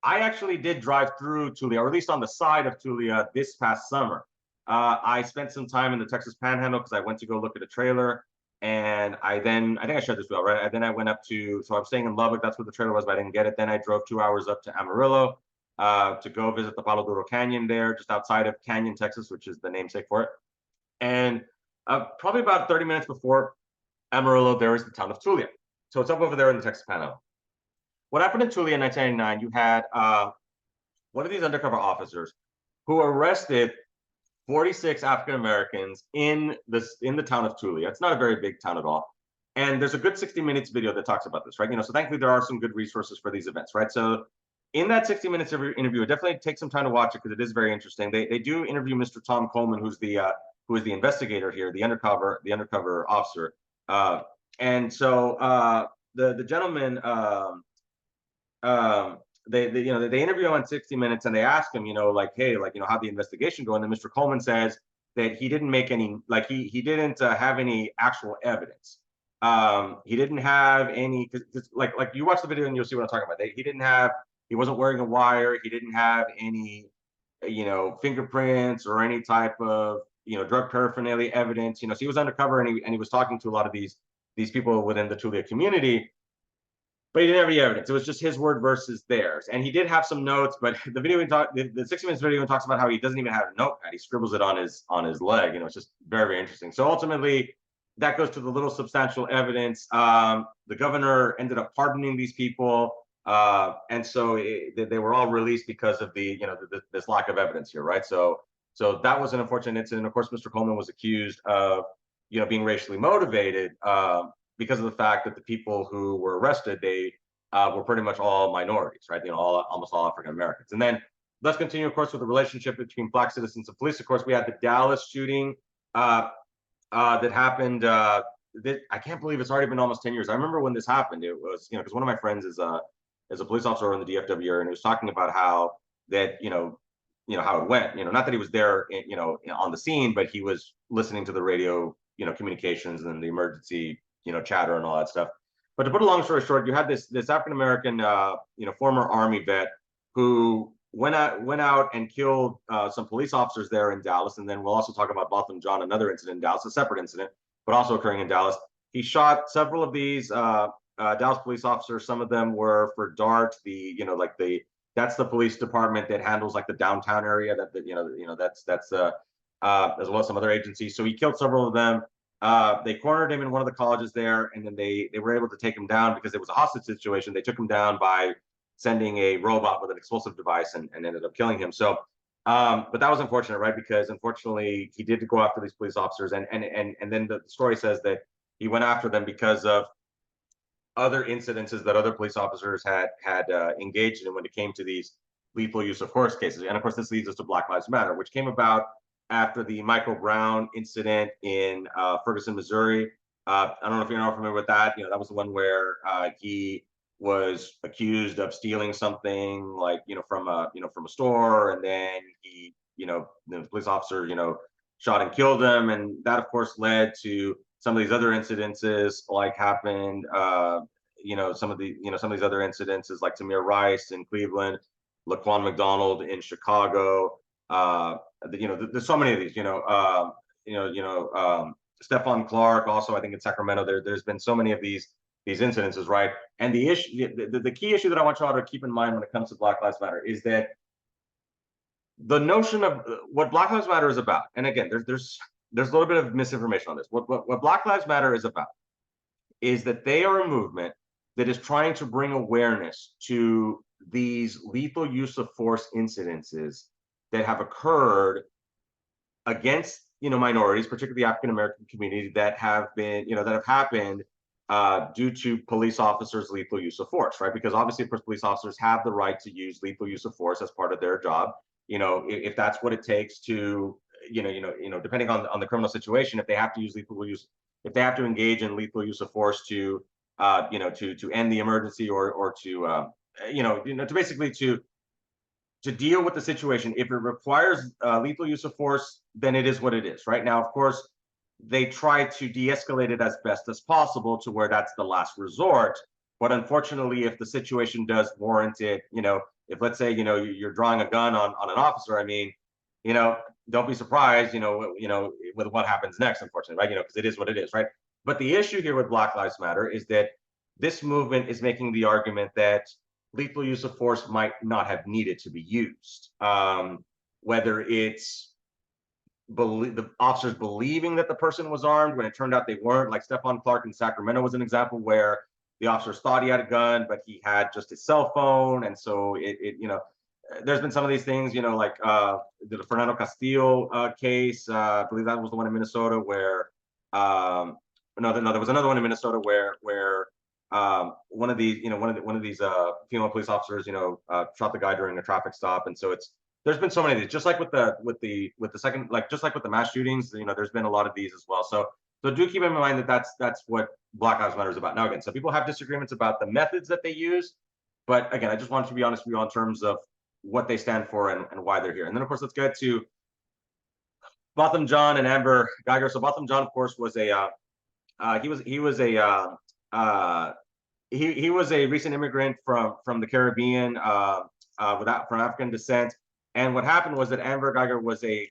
I actually did drive through Tulia, or at least on the side of Tulia this past summer. I spent some time in the Texas Panhandle because I went to go look at a trailer. And I think I shared this well, right? And then I went up to, so I'm staying in Lubbock, that's where the trailer was, but I didn't get it. Then I drove 2 hours up to Amarillo to go visit the Palo Duro Canyon there, just outside of Canyon, Texas, which is the namesake for it. And probably about 30 minutes before Amarillo, there is the town of Tulia. So it's up over there in the Texas Panhandle. What happened in Tulia in 1999, you had one of these undercover officers who arrested 46 African Americans in the town of Tulia. It's not a very big town at all. And there's a good 60 minutes video that talks about this, right? So thankfully there are some good resources for these events, right? So in that 60 minutes interview, definitely take some time to watch it because it is very interesting. They do interview Mr. Tom Coleman, who is the investigator here, the undercover officer. And so the gentleman, they interview him on 60 Minutes and they ask him, like, hey, like, how'd the investigation go? And then Mr. Coleman says that he didn't make any, like, he didn't have any actual evidence. He didn't have any, cause like you watch the video and you'll see what I'm talking about. He wasn't wearing a wire. He didn't have any, fingerprints or any type of, drug paraphernalia evidence. So he was undercover and he was talking to a lot of these people within the Tulia community. But he didn't have any evidence. It was just his word versus theirs. And he did have some notes, but the 60 Minutes video talks about how he doesn't even have a notepad. He scribbles it on his leg. It's just very, very interesting. So ultimately, that goes to the little substantial evidence. The governor ended up pardoning these people. And so they were all released because of this lack of evidence here, right? So that was an unfortunate incident. Of course, Mr. Coleman was accused of, being racially motivated. Because of the fact that the people who were arrested, they were pretty much all minorities, right? Almost all African Americans. And then let's continue, of course, with the relationship between Black citizens and police. Of course, we had the Dallas shooting that happened. I can't believe it's already been almost 10 years. I remember when this happened. It was, because one of my friends is a police officer in the DFW area, and he was talking about how that, how it went. Not that he was there, on the scene, but he was listening to the radio, communications and the emergency chatter and all that stuff. But to put a long story short, you had this African American, former Army vet who went out and killed some police officers there in Dallas. And then we'll also talk about Botham Jean, another incident in Dallas, a separate incident, but also occurring in Dallas. He shot several of these Dallas police officers. Some of them were for DART, that's the police department that handles like the downtown area. That's as well as some other agencies. So he killed several of them. They cornered him in one of the colleges there, and then they were able to take him down because it was a hostage situation. They took him down by sending a robot with an explosive device and ended up killing him. So, but that was unfortunate, right? Because unfortunately, he did go after these police officers, and then the story says that he went after them because of other incidences that other police officers had engaged in when it came to these lethal use of force cases. And of course, this leads us to Black Lives Matter, which came about after the Michael Brown incident in Ferguson, Missouri. I don't know if you're not familiar with that. That was the one where he was accused of stealing something like from a store, and then the police officer shot and killed him, and that of course led to some of these other incidences like happened. Some of these other incidences like Tamir Rice in Cleveland, Laquan McDonald in Chicago. There's so many of these. Stephon Clark also, I think in Sacramento. There's been so many of these incidences, right? And the issue, the key issue that I want y'all to keep in mind when it comes to Black Lives Matter is that the notion of what Black Lives Matter is about. And again, there's a little bit of misinformation on this. What Black Lives Matter is about is that they are a movement that is trying to bring awareness to these lethal use of force incidences that have occurred against minorities, particularly the African American community, that have happened due to police officers' lethal use of force, right? Because obviously, of course, police officers have the right to use lethal use of force as part of their job. If that's what it takes to, depending on the criminal situation, if they have to if they have to engage in lethal use of force to end the emergency or to basically to deal with the situation, if it requires lethal use of force, then it is what it is, right? Now, of course, they try to de-escalate it as best as possible to where that's the last resort. But unfortunately, if the situation does warrant it, if let's say, you're drawing a gun on an officer, I mean, don't be surprised, with what happens next, unfortunately, right? Because it is what it is, right? But the issue here with Black Lives Matter is that this movement is making the argument that lethal use of force might not have needed to be used. Whether it's the officers believing that the person was armed when it turned out they weren't, like Stephon Clark in Sacramento was an example where the officers thought he had a gun, but he had just his cell phone. And so there's been some of these things, like the Fernando Castillo case. I believe that was the one in Minnesota where, no, there was another one in Minnesota where one of these female police officers, shot the guy during a traffic stop. And so there's been so many of these, just like with the second, like just like with the mass shootings, there's been a lot of these as well. So do keep in mind that that's what Black Lives Matter is about. Now, again, so people have disagreements about the methods that they use, but again, I just want to be honest with you in terms of what they stand for and why they're here. And then, of course, let's get to Botham Jean and Amber Geiger. So Botham Jean, of course, was he was a recent immigrant from the Caribbean, from African descent. And what happened was that Amber Geiger was a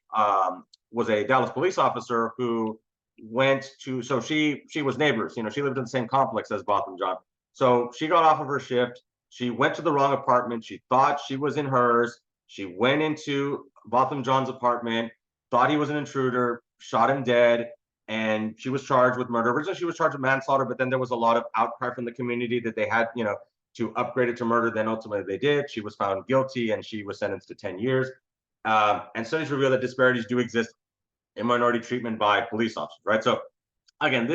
Dallas police officer who went to, so she was neighbors, she lived in the same complex as Botham Jean. So she got off of her shift. She went to the wrong apartment. She thought she was in hers. She went into Botham Jean's apartment, thought he was an intruder, shot him dead, and she was charged with murder. Originally, she was charged with manslaughter, but then there was a lot of outcry from the community that they had, to upgrade it to murder. Then ultimately they did. She was found guilty and she was sentenced to 10 years. And studies reveal that disparities do exist in minority treatment by police officers, right? So again,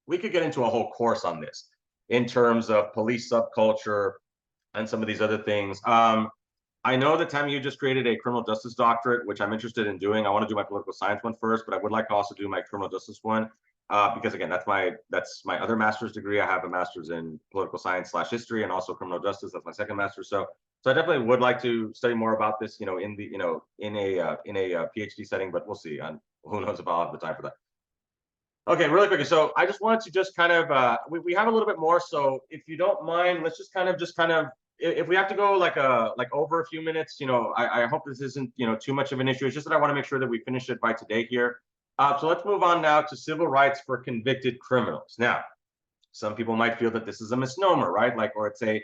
we could get into a whole course on this in terms of police subculture and some of these other things. I know that Tammy, you just created a criminal justice doctorate, which I'm interested in doing. I want to do my political science one first, but I would like to also do my criminal justice one. Because again, that's my other master's degree. I have a master's in political science / history and also criminal justice. That's my second master's. So I definitely would like to study more about this, in a PhD setting, but we'll see. And who knows if I'll have the time for that. Okay, really quickly. So I just wanted to just kind of we have a little bit more. So if you don't mind, let's just kind of if we have to go like over a few minutes, I hope this isn't too much of an issue. It's just that I want to make sure that we finish it by today here. So let's move on now to civil rights for convicted criminals. Now, some people might feel that this is a misnomer, right? Like, or it's a,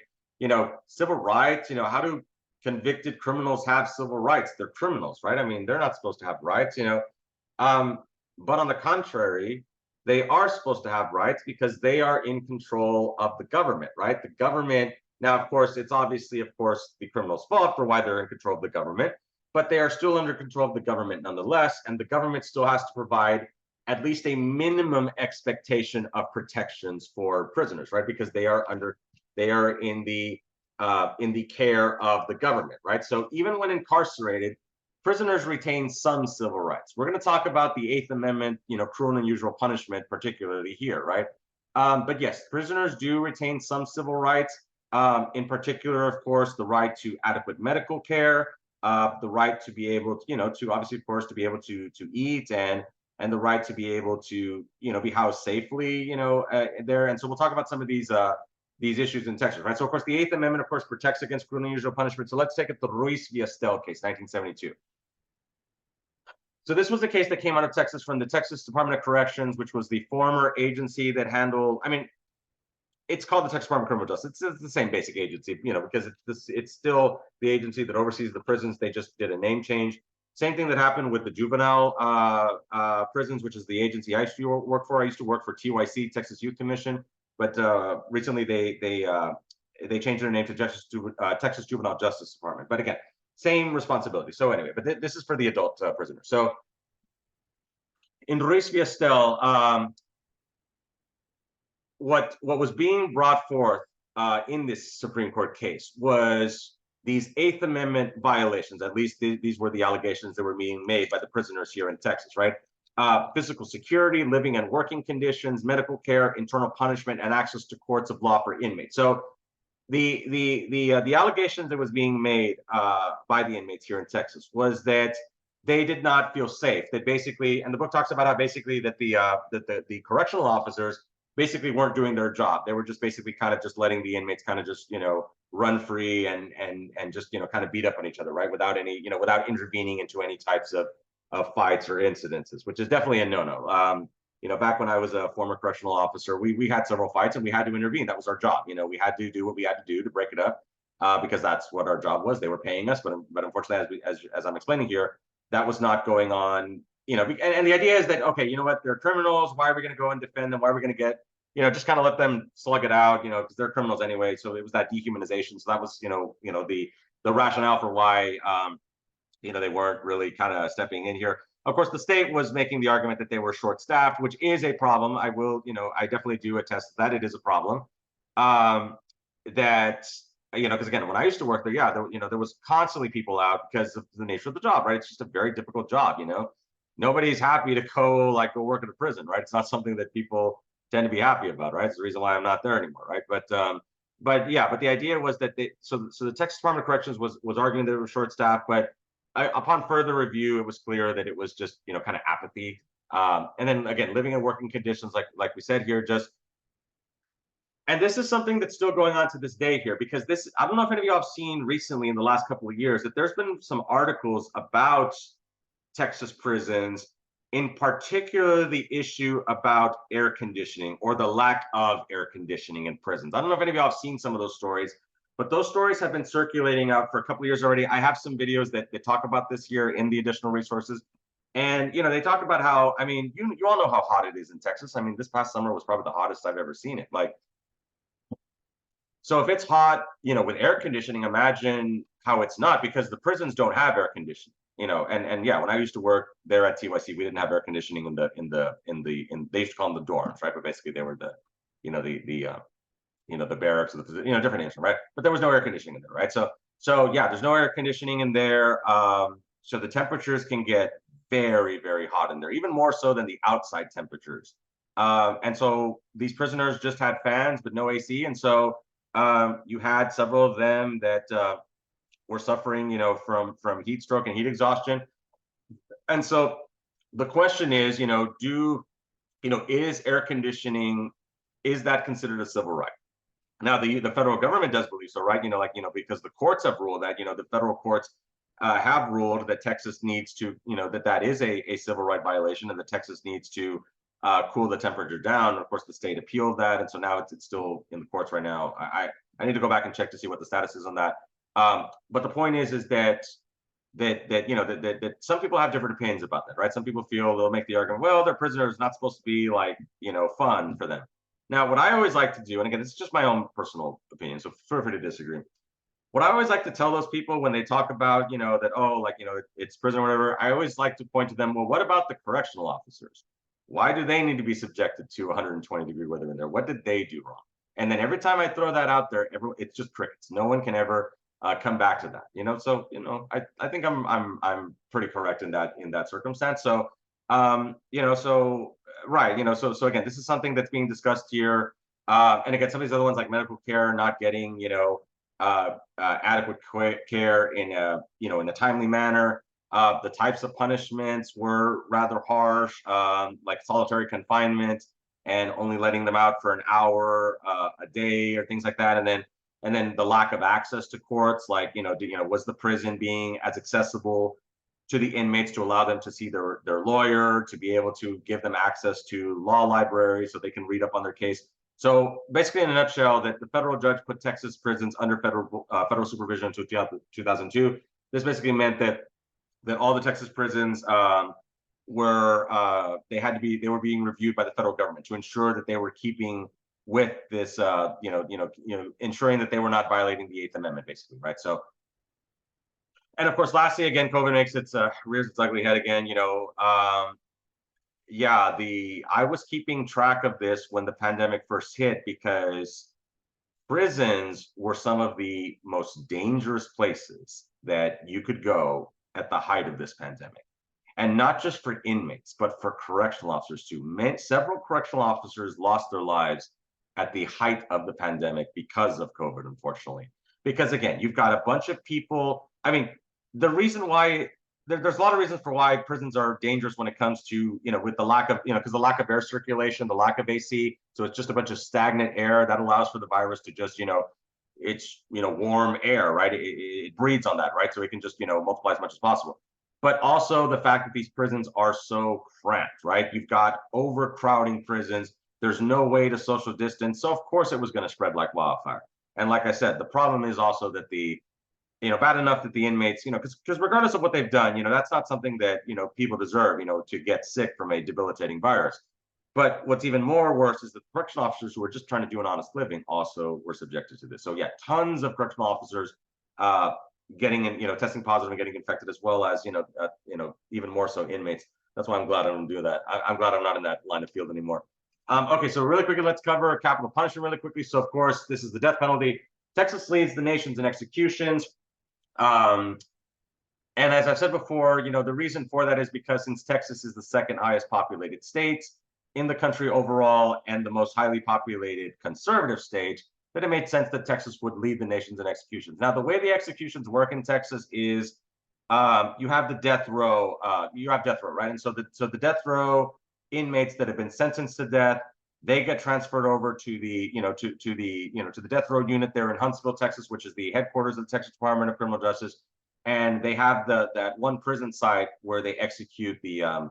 civil rights, how do convicted criminals have civil rights? They're criminals, right? I mean, they're not supposed to have rights, but on the contrary, they are supposed to have rights because they are in control of the government, right? The government, now, of course, it's obviously, of course, the criminal's fault for why they're in control of the government, but they are still under control of the government nonetheless, and the government still has to provide at least a minimum expectation of protections for prisoners, right? Because they are in the care of the government, right? So even when incarcerated, prisoners retain some civil rights. We're going to talk about the Eighth Amendment, cruel and unusual punishment, particularly here, right? But yes, prisoners do retain some civil rights. In particular, of course, the right to adequate medical care, the right to be able to, to obviously, of course, to be able to eat, and the right to be able to, be housed safely, there. And so we'll talk about some of these issues in Texas, right? So of course, the Eighth Amendment, of course, protects against cruel and unusual punishment. So let's take it the Ruiz v. Estelle case, 1972. So this was a case that came out of Texas from the Texas Department of Corrections, which was the former agency that handled, I mean, it's called the Texas Department of Criminal Justice. It's the same basic agency, because it's still the agency that oversees the prisons. They just did a name change. Same thing that happened with the juvenile prisons, which is the agency I used to work for. I used to work for TYC, Texas Youth Commission, but recently they changed their name to Texas Juvenile Justice Department. But again, same responsibility. So anyway, but this is for the adult prisoners. So in Ruiz v. Estelle, what was being brought forth in this Supreme Court case was these Eighth Amendment violations. At least these were the allegations that were being made by the prisoners here in Texas, right? Physical security, living and working conditions, medical care, internal punishment, and access to courts of law for inmates. So the allegations that was being made by the inmates here in Texas was that they did not feel safe. That basically, and the book talks about how basically that the correctional officers basically weren't doing their job. They were just basically kind of just letting the inmates kind of just run free and just kind of beat up on each other, right? Without any without intervening into any types of fights or incidences, which is definitely a no-no. Back when I was a former correctional officer, we had several fights and we had to intervene. That was our job. We had to do what we had to do to break it up because that's what our job was. They were paying us, but unfortunately, as I'm explaining here, that was not going on. And the idea is that, okay, you know what, they're criminals. Why are we going to go and defend them? Why are we going to get, just kind of let them slug it out, because they're criminals anyway. So it was that dehumanization. So that was, the rationale for why, they weren't really kind of stepping in here. Of course, the state was making the argument that they were short-staffed, which is a problem. I will, I definitely do attest that it is a problem. That, because again, when I used to work there, there was constantly people out because of the nature of the job, right? It's just a very difficult job, Nobody's happy to go work at a prison, right? It's not something that people tend to be happy about, right? It's the reason why I'm not there anymore, right? But the idea was that so the Texas Department of Corrections was arguing that it was short-staffed, but upon further review, it was clear that it was just kind of apathy. And then again, living and working conditions, like we said here, and this is something that's still going on to this day here, because I don't know if any of you have seen recently in the last couple of years that there's been some articles about Texas prisons, in particular the issue about air conditioning or the lack of air conditioning in prisons. I don't know if any of you have seen some of those stories, but those stories have been circulating out for a couple of years already. I have some videos that talk about this here in the additional resources. And, they talk about how, I mean, you all know how hot it is in Texas. I mean, this past summer was probably the hottest I've ever seen it. So if it's hot, with air conditioning, imagine how it's not, because the prisons don't have air conditioning. And yeah, when I used to work there at TYC, we didn't have air conditioning in they used to call them the dorms, right? But basically they were the barracks, different names, right? But there was no air conditioning in there, right? So yeah, there's no air conditioning in there. So the temperatures can get very, very hot in there, even more so than the outside temperatures. And so these prisoners just had fans but no AC, and so you had several of them that were suffering, from heat stroke and heat exhaustion. And so the question is, is air conditioning, is that considered a civil right? Now, the federal government does believe so, right? Because the courts have ruled that, the federal courts have ruled that Texas needs to, that is a civil right violation, and that Texas needs to cool the temperature down. Of course, the state appealed that, and so now it's still in the courts right now. I need to go back and check to see what the status is on that. But the point is that that some people have different opinions about that, right? Some people feel they'll make the argument, well, they're prisoners, not supposed to be like, fun for them. Now, what I always like to do, and again, it's just my own personal opinion, so feel free to disagree. What I always like to tell those people when they talk about, that, oh, like, it's prison or whatever, I always like to point to them, well, what about the correctional officers? Why do they need to be subjected to 120-degree weather in there? What did they do wrong? And then every time I throw that out there, it's just crickets. No one can ever come back to that. So I think I'm pretty correct in that circumstance. So so right, so again, this is something that's being discussed here. And again, some of these other ones like medical care not getting adequate care in a timely manner. The types of punishments were rather harsh, like solitary confinement and only letting them out for an hour a day or things like that. And then the lack of access to courts, like, was the prison being as accessible to the inmates to allow them to see their lawyer, to be able to give them access to law libraries so they can read up on their case. So basically, in a nutshell, that the federal judge put Texas prisons under federal supervision until 2002. This basically meant that all the Texas prisons were being reviewed by the federal government to ensure that they were keeping with this, ensuring that they were not violating the Eighth Amendment, basically, right? So, and of course, lastly, again, COVID makes rears its ugly head again. I was keeping track of this when the pandemic first hit because prisons were some of the most dangerous places that you could go at the height of this pandemic. And not just for inmates, but for correctional officers too. Several correctional officers lost their lives at the height of the pandemic because of COVID, unfortunately. Because again, you've got a bunch of people. I mean, the reason why there's a lot of reasons for why prisons are dangerous when it comes to, with the lack of, because the lack of air circulation, the lack of AC. So it's just a bunch of stagnant air that allows for the virus to just, it's, warm air, right? It breeds on that, right? So it can just, multiply as much as possible. But also the fact that these prisons are so cramped, right? You've got overcrowding prisons. There's no way to social distance. So of course it was going to spread like wildfire. And like I said, the problem is also that bad enough that the inmates, because regardless of what they've done, that's not something that, people deserve, to get sick from a debilitating virus. But what's even more worse is the correctional officers who are just trying to do an honest living also were subjected to this. So yeah, tons of correctional officers getting in, testing positive and getting infected, as well as, even more so inmates. That's why I'm glad I don't do that. I'm glad I'm not in that line of field anymore. Okay, so really quickly, let's cover capital punishment really quickly. So of course, this is the death penalty. Texas leads the nations in executions. And as I've said before, the reason for that is because since Texas is the second highest populated state in the country overall and the most highly populated conservative state, that it made sense that Texas would lead the nations in executions. Now, the way the executions work in Texas is you have the death row, right? And so the death row inmates that have been sentenced to death, they get transferred over to the, to the death row unit there in Huntsville, Texas, which is the headquarters of the Texas Department of Criminal Justice. And they have that one prison site where they execute the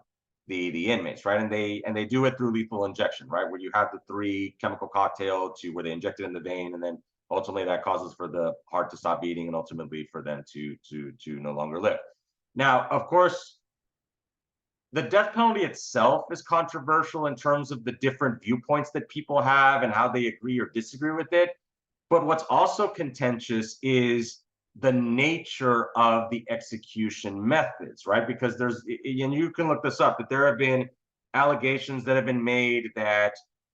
inmates, right? And they do it through lethal injection, right? Where you have the 3 chemical cocktail where they inject it in the vein, and then ultimately that causes for the heart to stop beating and ultimately for them to no longer live. Now, of course, the death penalty itself is controversial in terms of the different viewpoints that people have and how they agree or disagree with it. But what's also contentious is the nature of the execution methods, right? Because and you can look this up, that there have been allegations that have been made that,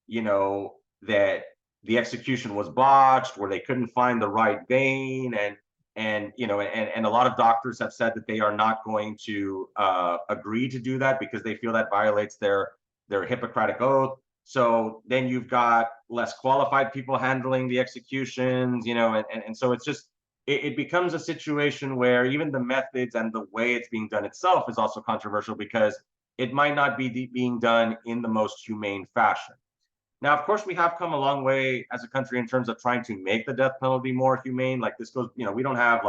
that the execution was botched, where they couldn't find the right vein, and a lot of doctors have said that they are not going to agree to do that because they feel that violates their Hippocratic oath. So then you've got less qualified people handling the executions, and so it's just, it becomes a situation where even the methods and the way it's being done itself is also controversial because it might not be being done in the most humane fashion. Now, of course, we have come a long way as a country in terms of trying to make the death penalty more humane. Like this goes, we don't have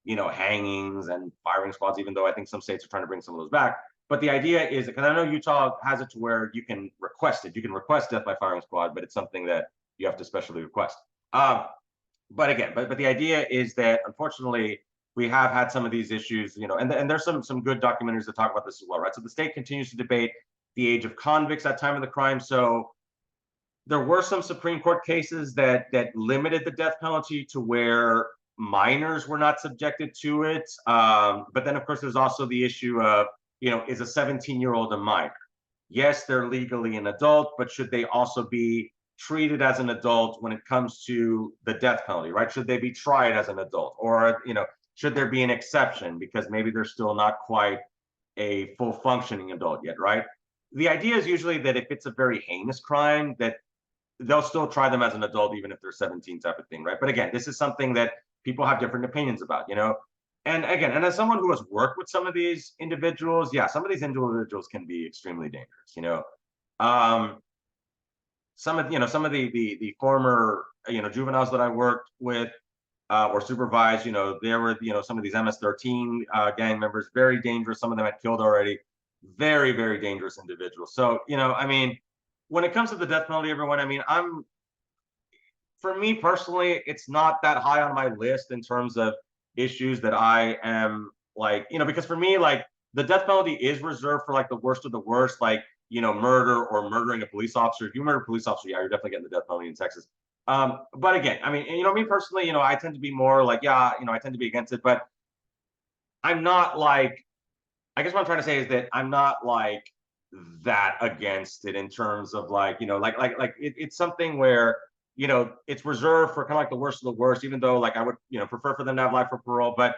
hangings and firing squads, even though I think some states are trying to bring some of those back. But the idea is, because I know Utah has it to where you can request it. You can request death by firing squad, but it's something that you have to specially request. But again, but the idea is that unfortunately we have had some of these issues, and there's some good documentaries that talk about this as well, right? So the state continues to debate the age of convicts at time of the crime. So there were some Supreme Court cases that limited the death penalty to where minors were not subjected to it. But then, of course, there's also the issue of, is a 17-year-old a minor? Yes, they're legally an adult, but should they also be treated as an adult when it comes to the death penalty, right? Should they be tried as an adult, or should there be an exception because maybe they're still not quite a full functioning adult yet, right? The idea is usually that if it's a very heinous crime, that they'll still try them as an adult even if they're 17 type of thing, right? But again, this is something that people have different opinions about, And again, and as someone who has worked with some of these individuals, yeah, some of these individuals can be extremely dangerous, some of the former juveniles that I worked with or supervised, there were some of these MS-13 gang members, very dangerous. Some of them had killed already, very, very dangerous individuals. So I mean, when it comes to the death penalty, everyone, I mean, for me personally, it's not that high on my list in terms of issues that I am like, because for me, like, the death penalty is reserved for like the worst of the worst, like, murder or murdering a police officer. If you murder a police officer, yeah, you're definitely getting the death penalty in Texas. But again, I mean, me personally, I tend to be more like, yeah, I tend to be against it, but I'm not like, I guess what I'm trying to say is that I'm not like that against it in terms of like, it's something where, it's reserved for kind of like the worst of the worst, even though like I would, prefer for them to have life for parole. But,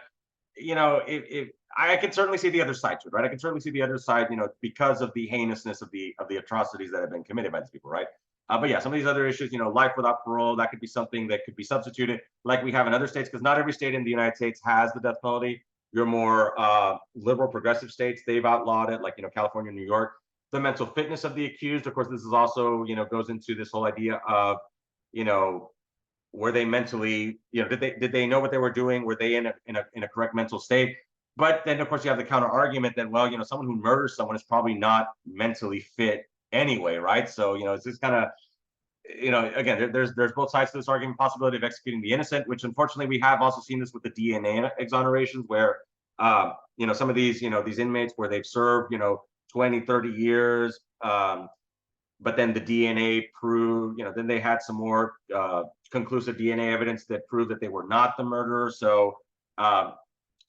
if I can certainly see the other side to it, right? I can certainly see the other side, because of the heinousness of the atrocities that have been committed by these people, right? But yeah, some of these other issues, life without parole, that could be something that could be substituted, like we have in other states, because not every state in the United States has the death penalty. Your more liberal, progressive states, they've outlawed it, like California, New York. The mental fitness of the accused, of course, this is also goes into this whole idea of were they mentally, did they know what they were doing? Were they in a correct mental state? But then, of course, you have the counter argument that, well, someone who murders someone is probably not mentally fit anyway, right? So, it's just kind of, again, there's both sides to this argument. Possibility of executing the innocent, which unfortunately we have also seen this with the DNA exonerations, where some of these these inmates where they've served 20, 30 years, but then the DNA proved, then they had some more conclusive DNA evidence that proved that they were not the murderer. So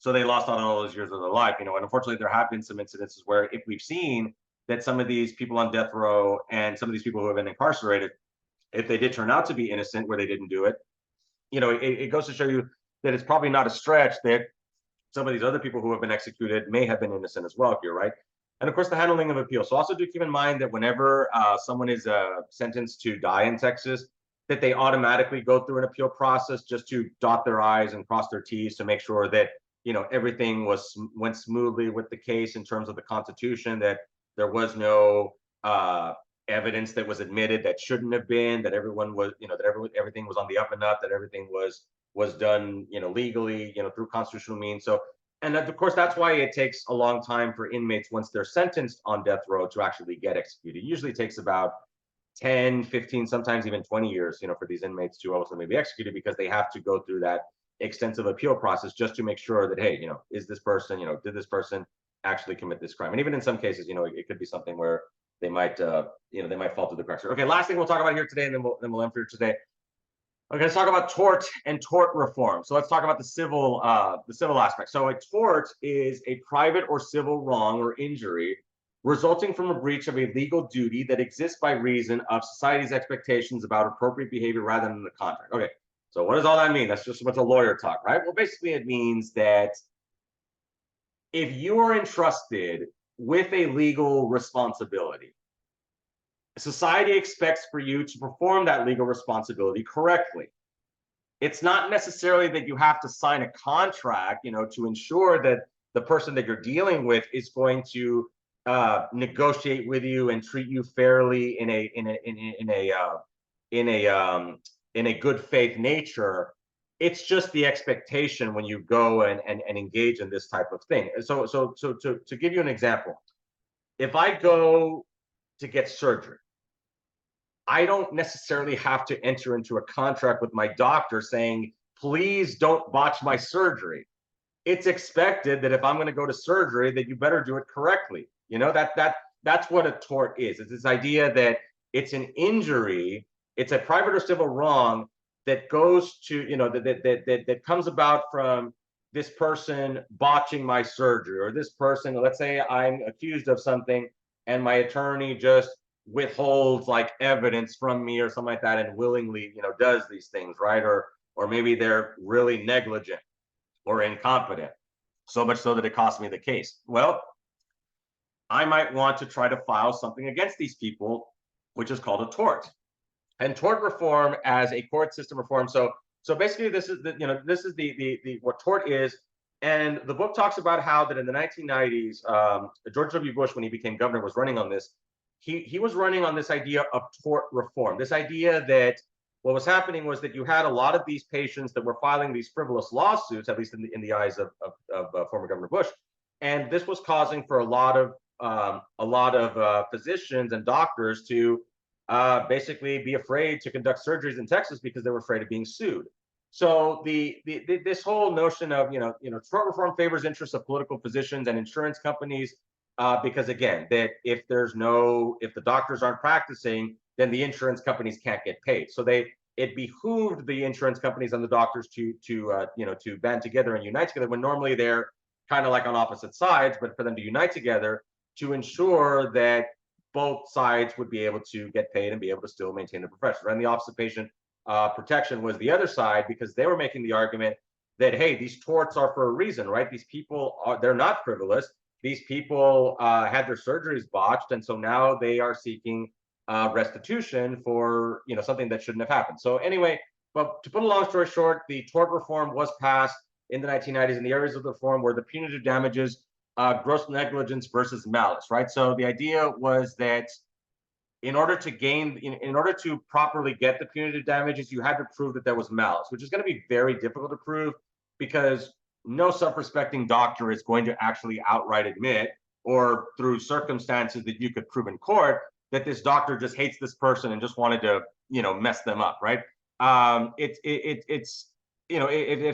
so they lost out on all those years of their life, and unfortunately there have been some incidences where if we've seen that some of these people on death row and some of these people who have been incarcerated, if they did turn out to be innocent where they didn't do it, it goes to show you that it's probably not a stretch that some of these other people who have been executed may have been innocent as well here, right? And of course, the handling of appeal. So also do keep in mind that whenever someone is sentenced to die in Texas, that they automatically go through an appeal process just to dot their I's and cross their T's to make sure that everything went smoothly with the case in terms of the Constitution, that there was no evidence that was admitted that shouldn't have been, that everyone was, that everything was on the up and up, that everything was done, legally, through constitutional means. So, and of course, that's why it takes a long time for inmates once they're sentenced on death row to actually get executed. It usually takes about 10, 15, sometimes even 20 years, for these inmates to ultimately be executed, because they have to go through that extensive appeal process just to make sure that, hey, is this person, did this person actually commit this crime? And even in some cases, it could be something where they might, they might fall through the cracks. Okay, last thing we'll talk about here today, and then we'll end for today. Okay, let's talk about tort and tort reform. So let's talk about the civil aspect. So a tort is a private or civil wrong or injury resulting from a breach of a legal duty that exists by reason of society's expectations about appropriate behavior rather than the contract. Okay, so what does all that mean? That's just a bunch of lawyer talk, right? Well, basically it means that if you are entrusted with a legal responsibility, society expects for you to perform that legal responsibility correctly. It's not necessarily that you have to sign a contract, to ensure that the person that you're dealing with is going to negotiate with you and treat you fairly in a good faith nature. It's just the expectation when you go and engage in this type of thing. So to give you an example, if I go to get surgery, I don't necessarily have to enter into a contract with my doctor saying, please don't botch my surgery. It's expected that if I'm going to go to surgery, that you better do it correctly. You know, that's what a tort is. It's this idea that it's an injury, it's a private or civil wrong that goes to, you know, that comes about from this person botching my surgery, or this person, let's say I'm accused of something and my attorney just withholds like evidence from me or something like that and willingly, you know, does these things, right? Or maybe they're really negligent or incompetent, so much so that it cost me the case. Well, I might want to try to file something against these people, which is called a tort. And tort reform as a court system reform. So basically, this is the what tort is. And the book talks about how that in the 1990s, George W. Bush, when he became governor, was running on this. He was running on this idea of tort reform. This idea that what was happening was that you had a lot of these patients that were filing these frivolous lawsuits, at least in the eyes of former Governor Bush, and this was causing for a lot of physicians and doctors to basically be afraid to conduct surgeries in Texas because they were afraid of being sued. So this whole notion of tort reform favors interests of political physicians and insurance companies, because again, that if the doctors aren't practicing, then the insurance companies can't get paid. So it behooved the insurance companies and the doctors to band together and unite together when normally they're kind of like on opposite sides, but for them to unite together to ensure that both sides would be able to get paid and be able to still maintain the profession. And the Office of Patient Protection was the other side, because they were making the argument that, hey, these torts are for a reason, right? These people they're not frivolous. These people had their surgeries botched, and so now they are seeking restitution for something that shouldn't have happened. So anyway, but to put a long story short, the tort reform was passed in the 1990s, and the areas of the reform were the punitive damages, gross negligence versus malice, right? So the idea was that in order to properly get the punitive damages, you had to prove that there was malice, which is going to be very difficult to prove because no self-respecting doctor is going to actually outright admit, or through circumstances that you could prove in court, that this doctor just hates this person and just wanted to, mess them up, right? If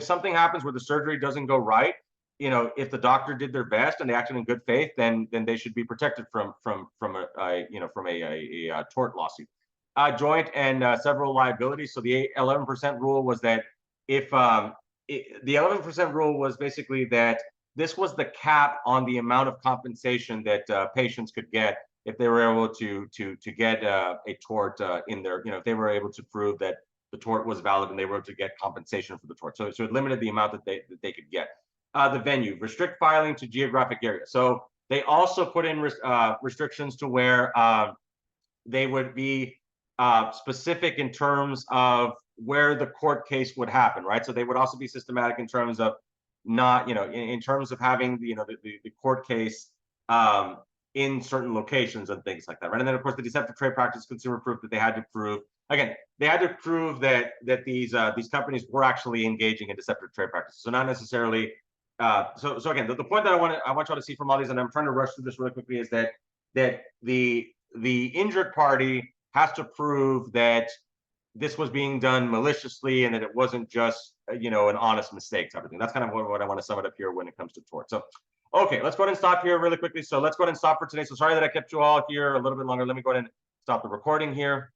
something happens where the surgery doesn't go right, if the doctor did their best and they acted in good faith, then they should be protected from a tort lawsuit. Joint and several liabilities. So the 11% rule was that if the 11% rule was basically that this was the cap on the amount of compensation that patients could get if they were able to get a tort in their, if they were able to prove that the tort was valid and they were able to get compensation for the tort. So it limited the amount that they could get. The venue, restrict filing to geographic areas. So they also put in restrictions to where they would be specific in terms of where the court case would happen, right? So they would also be systematic in terms of not, in terms of having the court case in certain locations and things like that, right? And then of course the deceptive trade practice, consumer proof, that they had to prove. Again, they had to prove that these companies were actually engaging in deceptive trade practices. So not necessarily. So again, the point that I want y'all to see from all these, and I'm trying to rush through this really quickly, is that the injured party has to prove that this was being done maliciously and that it wasn't just an honest mistake type of thing. That's kind of what I want to sum it up here when it comes to tort. So okay, let's go ahead and stop here really quickly. So let's go ahead and stop for today. So sorry that I kept you all here a little bit longer. Let me go ahead and stop the recording here.